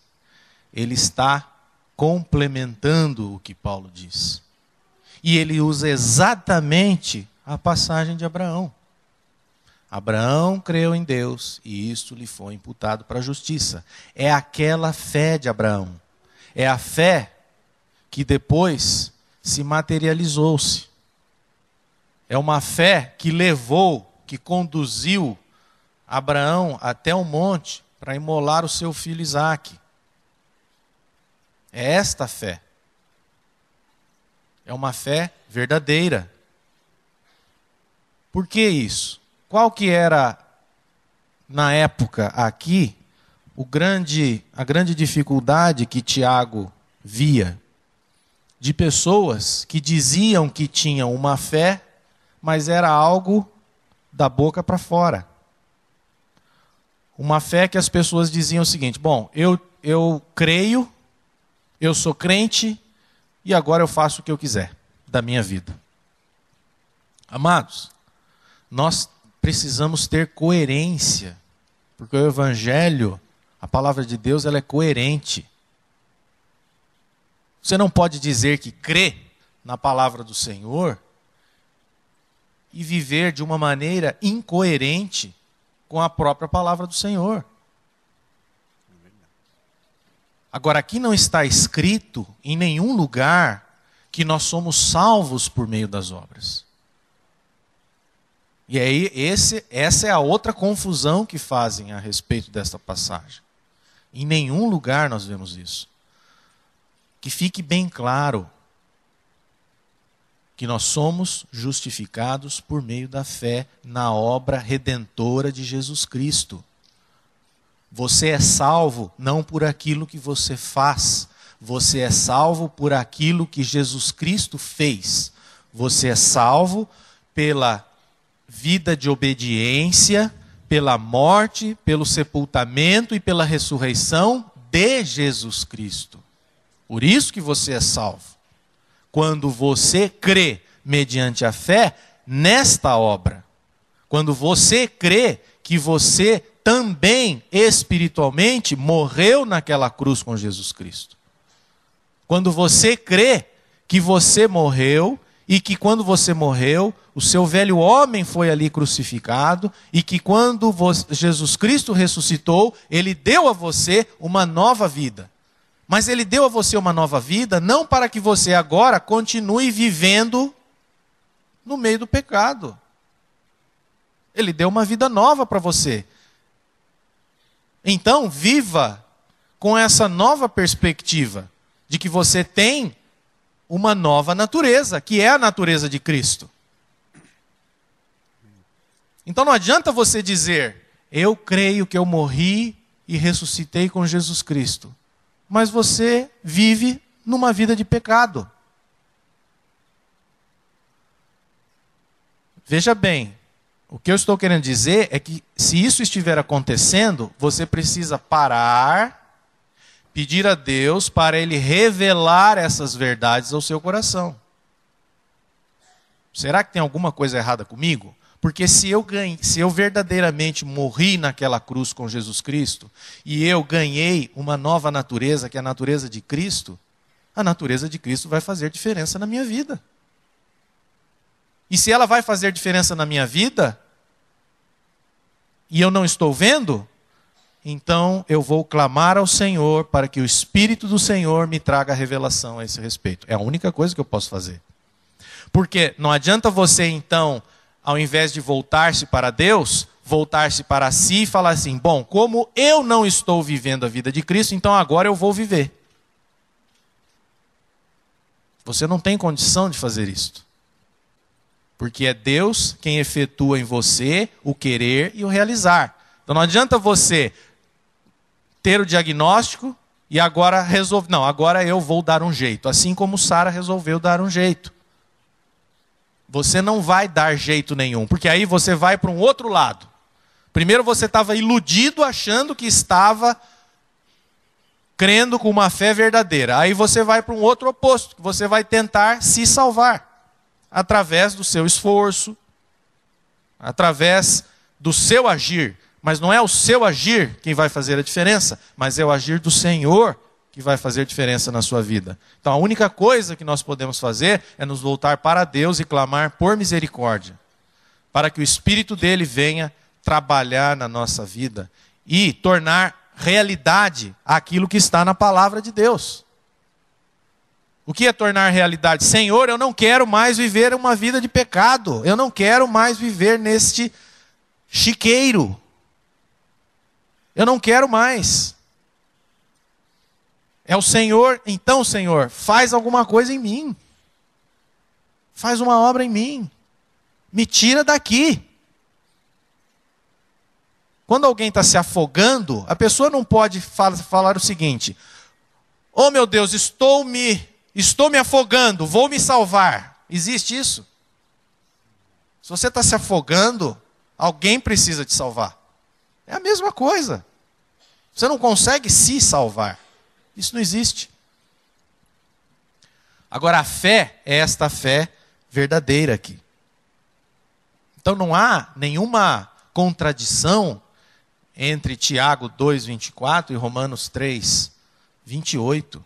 Ele está complementando o que Paulo diz. E ele usa exatamente a passagem de Abraão. Abraão creu em Deus e isto lhe foi imputado para a justiça. É aquela fé de Abraão. É a fé que depois se materializou-se. É uma fé que levou, que conduziu Abraão até o monte para imolar o seu filho Isaque. É esta a fé. É uma fé verdadeira. Por que isso? Qual que era, na época aqui, a grande dificuldade que Tiago via de pessoas que diziam que tinham uma fé, mas era algo da boca para fora. Uma fé que as pessoas diziam o seguinte, bom, eu creio, eu sou crente e agora eu faço o que eu quiser da minha vida. Amados, nós precisamos ter coerência, porque o Evangelho, a palavra de Deus, ela é coerente. Você não pode dizer que crê na palavra do Senhor e viver de uma maneira incoerente com a própria palavra do Senhor. Agora, aqui não está escrito em nenhum lugar que nós somos salvos por meio das obras. E aí, essa é a outra confusão que fazem a respeito desta passagem. Em nenhum lugar nós vemos isso. Que fique bem claro que nós somos justificados por meio da fé na obra redentora de Jesus Cristo. Você é salvo não por aquilo que você faz, você é salvo por aquilo que Jesus Cristo fez. Você é salvo pela vida de obediência, pela morte, pelo sepultamento e pela ressurreição de Jesus Cristo. Por isso que você é salvo. Quando você crê mediante a fé nesta obra. Quando você crê que você também espiritualmente morreu naquela cruz com Jesus Cristo. Quando você crê que você morreu e que quando você morreu, o seu velho homem foi ali crucificado e que quando Jesus Cristo ressuscitou, ele deu a você uma nova vida. Mas ele deu a você uma nova vida não para que você agora continue vivendo no meio do pecado. Ele deu uma vida nova para você. Então, viva com essa nova perspectiva de que você tem uma nova natureza, que é a natureza de Cristo. Então não adianta você dizer, eu creio que eu morri e ressuscitei com Jesus Cristo. Mas você vive numa vida de pecado. Veja bem, o que eu estou querendo dizer é que se isso estiver acontecendo, você precisa parar, pedir a Deus para Ele revelar essas verdades ao seu coração. Será que tem alguma coisa errada comigo? Porque se eu verdadeiramente morri naquela cruz com Jesus Cristo, e eu ganhei uma nova natureza, que é a natureza de Cristo, a natureza de Cristo vai fazer diferença na minha vida. E se ela vai fazer diferença na minha vida, e eu não estou vendo, então eu vou clamar ao Senhor para que o Espírito do Senhor me traga revelação a esse respeito. É a única coisa que eu posso fazer. Porque não adianta você então, ao invés de voltar-se para Deus, voltar-se para si e falar assim, bom, como eu não estou vivendo a vida de Cristo, então agora eu vou viver. Você não tem condição de fazer isto. Porque é Deus quem efetua em você o querer e o realizar. Então não adianta você ter o diagnóstico e agora resolver. Não, agora eu vou dar um jeito. Assim como Sara resolveu dar um jeito. Você não vai dar jeito nenhum. Porque aí você vai para um outro lado. Primeiro você estava iludido achando que estava crendo com uma fé verdadeira. Aí você vai para um outro oposto. Que você vai tentar se salvar. Através do seu esforço, através do seu agir. Mas não é o seu agir quem vai fazer a diferença, mas é o agir do Senhor que vai fazer diferença na sua vida. Então a única coisa que nós podemos fazer é nos voltar para Deus e clamar por misericórdia, para que o Espírito dele venha trabalhar na nossa vida e tornar realidade aquilo que está na palavra de Deus. O que é tornar realidade? Senhor, eu não quero mais viver uma vida de pecado. Eu não quero mais viver neste chiqueiro. Eu não quero mais. É o Senhor, então, Senhor, faz alguma coisa em mim. Faz uma obra em mim. Me tira daqui. Quando alguém está se afogando, a pessoa não pode falar o seguinte, oh meu Deus, estou me afogando, vou me salvar. Existe isso? Se você está se afogando, alguém precisa te salvar. É a mesma coisa. Você não consegue se salvar. Isso não existe. Agora a fé é esta fé verdadeira aqui. Então não há nenhuma contradição entre Tiago 2:24 e Romanos 3:28.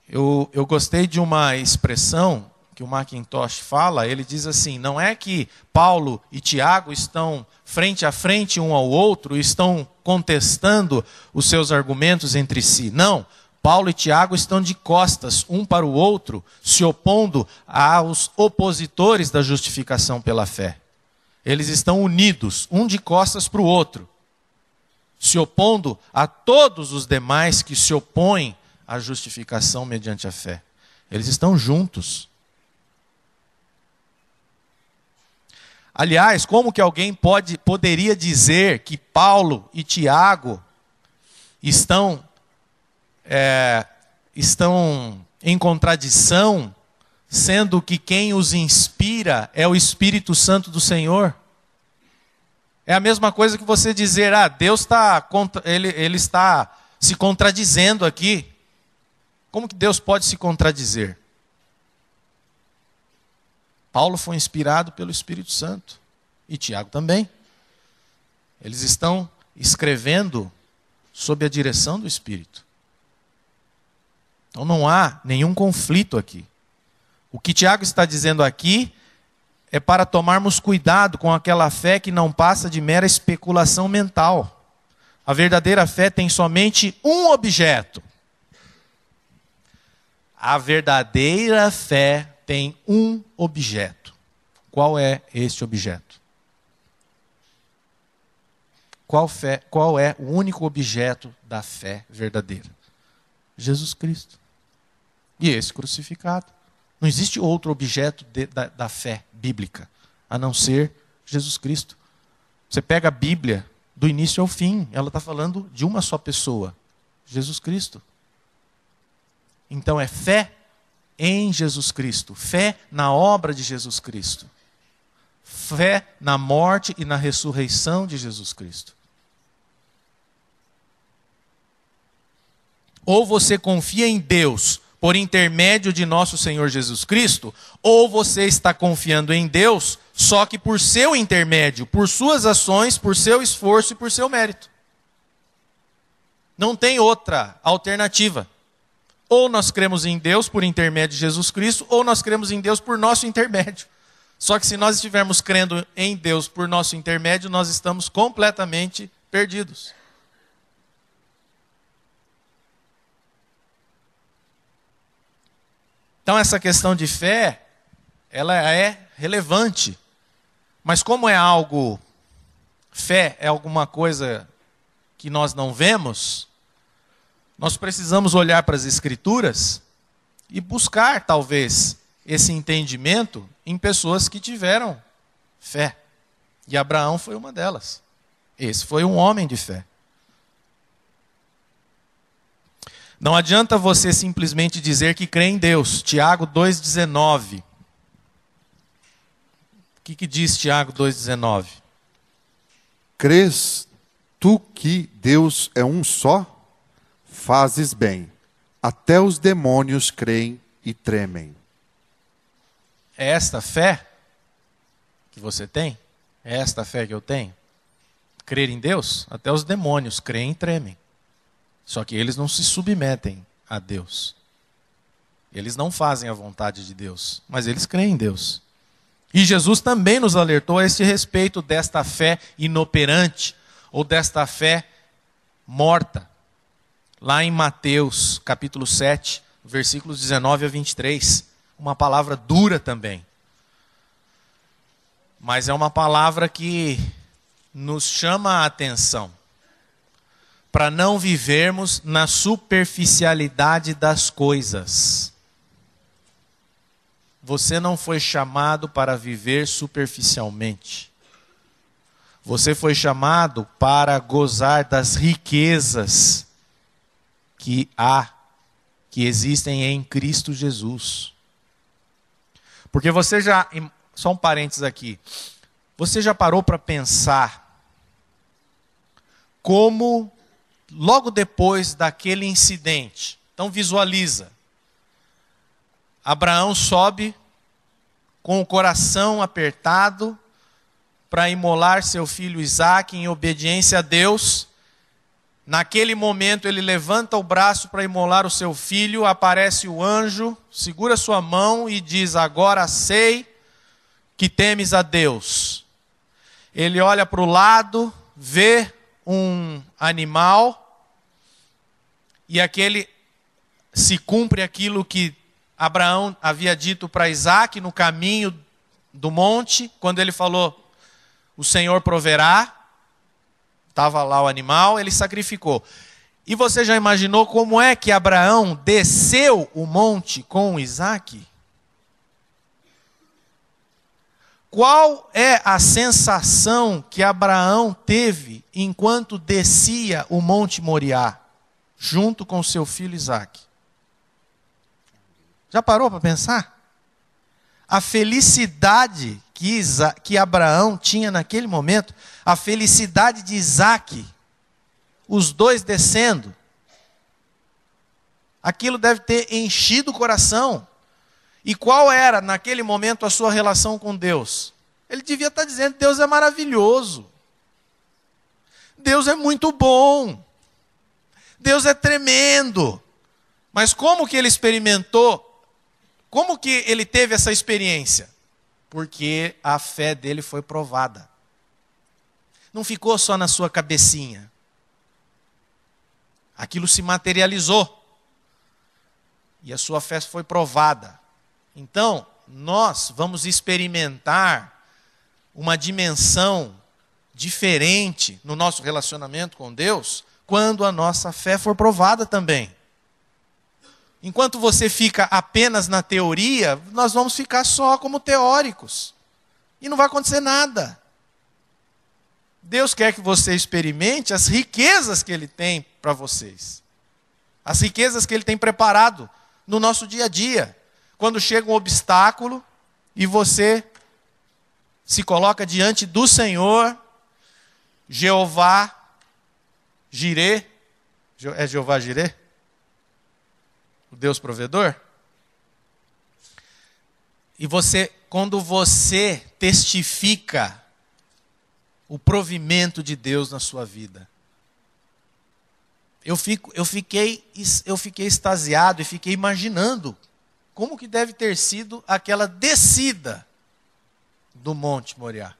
Eu gostei de uma expressão que o Macintosh fala, ele diz assim, não é que Paulo e Tiago estão frente a frente um ao outro, estão contestando os seus argumentos entre si. Não, Paulo e Tiago estão de costas um para o outro, se opondo aos opositores da justificação pela fé. Eles estão unidos, um de costas para o outro, se opondo a todos os demais que se opõem à justificação mediante a fé. Eles estão juntos. Aliás, como que alguém poderia dizer que Paulo e Tiago estão em contradição, sendo que quem os inspira é o Espírito Santo do Senhor? É a mesma coisa que você dizer, Deus ele está se contradizendo aqui. Como que Deus pode se contradizer? Paulo foi inspirado pelo Espírito Santo. E Tiago também. Eles estão escrevendo sob a direção do Espírito. Então não há nenhum conflito aqui. O que Tiago está dizendo aqui é para tomarmos cuidado com aquela fé que não passa de mera especulação mental. A verdadeira fé tem somente um objeto. A verdadeira fé tem um objeto. Qual é este objeto? Qual é o único objeto da fé verdadeira? Jesus Cristo. E esse crucificado. Não existe outro objeto da fé bíblica, a não ser Jesus Cristo. Você pega a Bíblia do início ao fim, ela está falando de uma só pessoa, Jesus Cristo. Então é fé em Jesus Cristo, fé na obra de Jesus Cristo, fé na morte e na ressurreição de Jesus Cristo. Ou você confia em Deus por intermédio de nosso Senhor Jesus Cristo, ou você está confiando em Deus só que por seu intermédio, por suas ações, por seu esforço e por seu mérito. Não tem outra alternativa. Ou nós cremos em Deus por intermédio de Jesus Cristo, ou nós cremos em Deus por nosso intermédio. Só que se nós estivermos crendo em Deus por nosso intermédio, nós estamos completamente perdidos. Então essa questão de fé, ela é relevante. Mas como é algo, fé é alguma coisa que nós não vemos, nós precisamos olhar para as Escrituras e buscar, talvez, esse entendimento em pessoas que tiveram fé. E Abraão foi uma delas. Esse foi um homem de fé. Não adianta você simplesmente dizer que crê em Deus. Tiago 2,19. O que diz Tiago 2,19? Crês tu que Deus é um só? Fazes bem. Até os demônios creem e tremem. É esta fé que você tem? É esta fé que eu tenho? Crer em Deus? Até os demônios creem e tremem. Só que eles não se submetem a Deus. Eles não fazem a vontade de Deus, mas eles creem em Deus. E Jesus também nos alertou a esse respeito desta fé inoperante, ou desta fé morta. Lá em Mateus, capítulo 7, versículos 19 a 23. Uma palavra dura também. Mas é uma palavra que nos chama a atenção. Para não vivermos na superficialidade das coisas. Você não foi chamado para viver superficialmente. Você foi chamado para gozar das riquezas que existem em Cristo Jesus. Porque você já, só um parênteses aqui, você já parou para pensar como logo depois daquele incidente, então visualiza, Abraão sobe com o coração apertado para imolar seu filho Isaque em obediência a Deus. Naquele momento ele levanta o braço para imolar o seu filho, aparece o anjo, segura sua mão e diz: agora sei que temes a Deus. Ele olha para o lado, vê um animal, e se cumpre aquilo que Abraão havia dito para Isaque no caminho do monte, quando ele falou: o Senhor proverá. Estava lá o animal, ele sacrificou. E você já imaginou como é que Abraão desceu o monte com Isaque? Qual é a sensação que Abraão teve enquanto descia o Monte Moriá, junto com seu filho Isaque? Já parou para pensar? A felicidade que Abraão tinha naquele momento, a felicidade de Isaque, os dois descendo, aquilo deve ter enchido o coração. E qual era, naquele momento, a sua relação com Deus? Ele devia estar dizendo: Deus é maravilhoso. Deus é muito bom. Deus é tremendo. Mas como que ele experimentou? Como que ele teve essa experiência? Porque a fé dele foi provada. Não ficou só na sua cabecinha. Aquilo se materializou. E a sua fé foi provada. Então, nós vamos experimentar uma dimensão diferente no nosso relacionamento com Deus quando a nossa fé for provada também. Enquanto você fica apenas na teoria, nós vamos ficar só como teóricos. E não vai acontecer nada. Deus quer que você experimente as riquezas que Ele tem para vocês. As riquezas que Ele tem preparado no nosso dia a dia. Quando chega um obstáculo e você se coloca diante do Senhor, Jeová Jirê, é Jeová Jirê? O Deus provedor? E você, quando você testifica o provimento de Deus na sua vida, eu fiquei extasiado e fiquei imaginando como que deve ter sido aquela descida do Monte Moriá.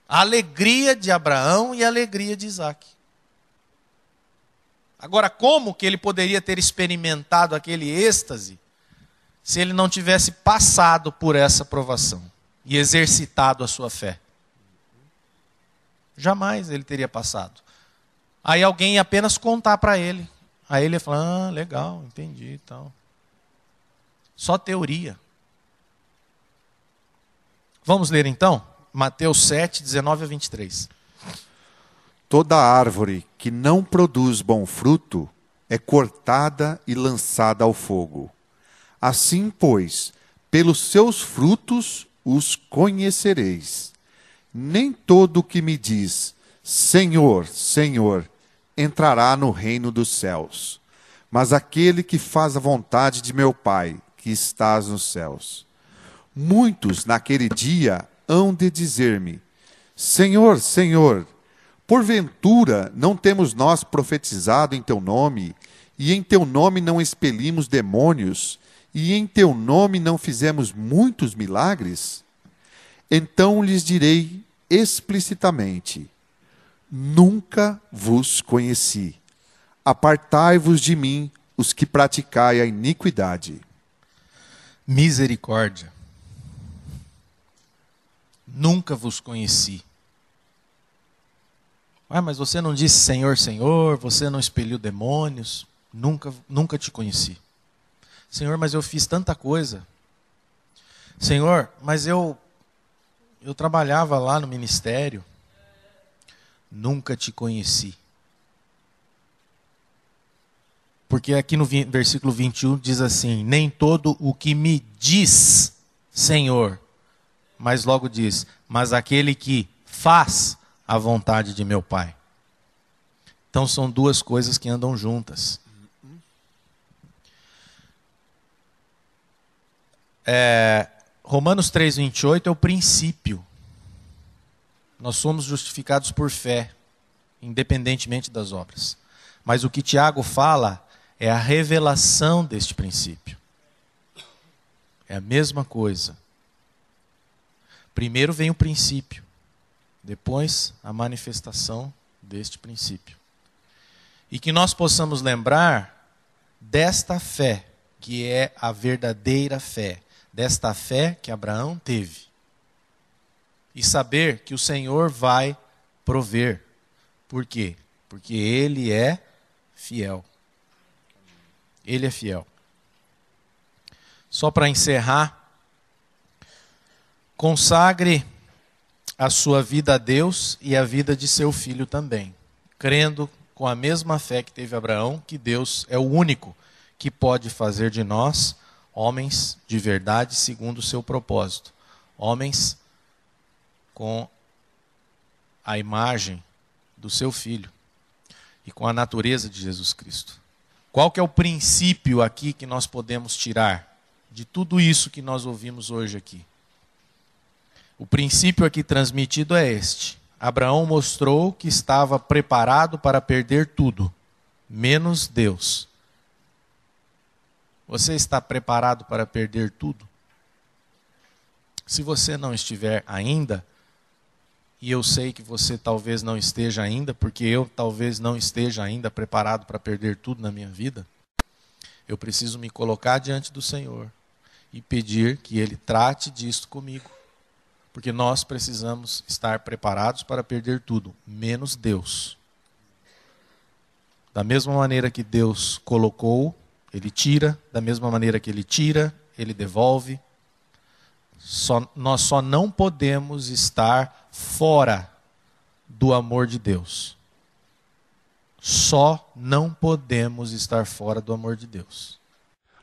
A alegria de Abraão e a alegria de Isaac. Agora, como que ele poderia ter experimentado aquele êxtase se ele não tivesse passado por essa provação e exercitado a sua fé? Jamais ele teria passado. Aí alguém ia apenas contar para ele. Aí ele ia falar: ah, legal, entendi e tal. Só teoria. Vamos ler então? Mateus 7, 19 a 23. Toda árvore que não produz bom fruto é cortada e lançada ao fogo. Assim, pois, pelos seus frutos os conhecereis. Nem todo o que me diz, Senhor, Senhor, entrará no reino dos céus, mas aquele que faz a vontade de meu Pai, que estás nos céus. Muitos naquele dia hão de dizer-me: Senhor, Senhor, porventura não temos nós profetizado em teu nome, e em teu nome não expelimos demônios, e em teu nome não fizemos muitos milagres? Então lhes direi explicitamente: nunca vos conheci. Apartai-vos de mim, os que praticai a iniquidade. Misericórdia. Nunca vos conheci. Ah, mas você não disse Senhor, Senhor, você não expeliu demônios. Nunca te conheci. Senhor, mas eu fiz tanta coisa. Senhor, mas eu trabalhava lá no ministério. Nunca te conheci. Porque aqui no versículo 21 diz assim: nem todo o que me diz Senhor, mas logo diz, mas aquele que faz a vontade de meu Pai. Então são duas coisas que andam juntas. Romanos 3:28 é o princípio. Nós somos justificados por fé, independentemente das obras. Mas o que Tiago fala é a revelação deste princípio. É a mesma coisa. Primeiro vem o princípio, depois a manifestação deste princípio. E que nós possamos lembrar desta fé, que é a verdadeira fé, desta fé que Abraão teve. E saber que o Senhor vai prover. Por quê? Porque Ele é fiel. Ele é fiel. Só para encerrar, consagre a sua vida a Deus e a vida de seu filho também, crendo com a mesma fé que teve Abraão, que Deus é o único que pode fazer de nós homens de verdade segundo o seu propósito. Homens com a imagem do seu filho e com a natureza de Jesus Cristo. Qual que é o princípio aqui que nós podemos tirar de tudo isso que nós ouvimos hoje aqui. O princípio aqui transmitido é este: Abraão mostrou que estava preparado para perder tudo, menos Deus. Você está preparado para perder tudo? Se você não estiver ainda, e eu sei que você talvez não esteja ainda, porque eu talvez não esteja ainda preparado para perder tudo na minha vida, eu preciso me colocar diante do Senhor e pedir que Ele trate disto comigo. Porque nós precisamos estar preparados para perder tudo, menos Deus. Da mesma maneira que Deus colocou, Ele tira. Da mesma maneira que Ele tira, Ele devolve. Nós só não podemos estar fora do amor de Deus. Só não podemos estar fora do amor de Deus.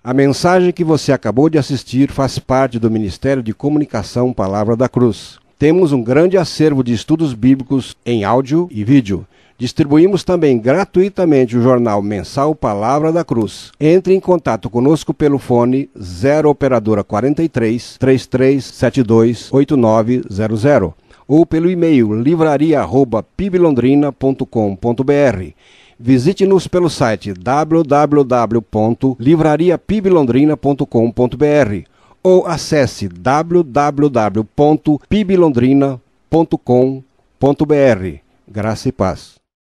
A mensagem que você acabou de assistir faz parte do Ministério de Comunicação Palavra da Cruz. Temos um grande acervo de estudos bíblicos em áudio e vídeo. Distribuímos também gratuitamente o jornal mensal Palavra da Cruz. Entre em contato conosco pelo fone 0 operadora 43 3372 8900 ou pelo e-mail livraria@piblondrina.com.br. Visite-nos pelo site www.livrariapiblondrina.com.br ou acesse www.piblondrina.com.br. Graça e paz.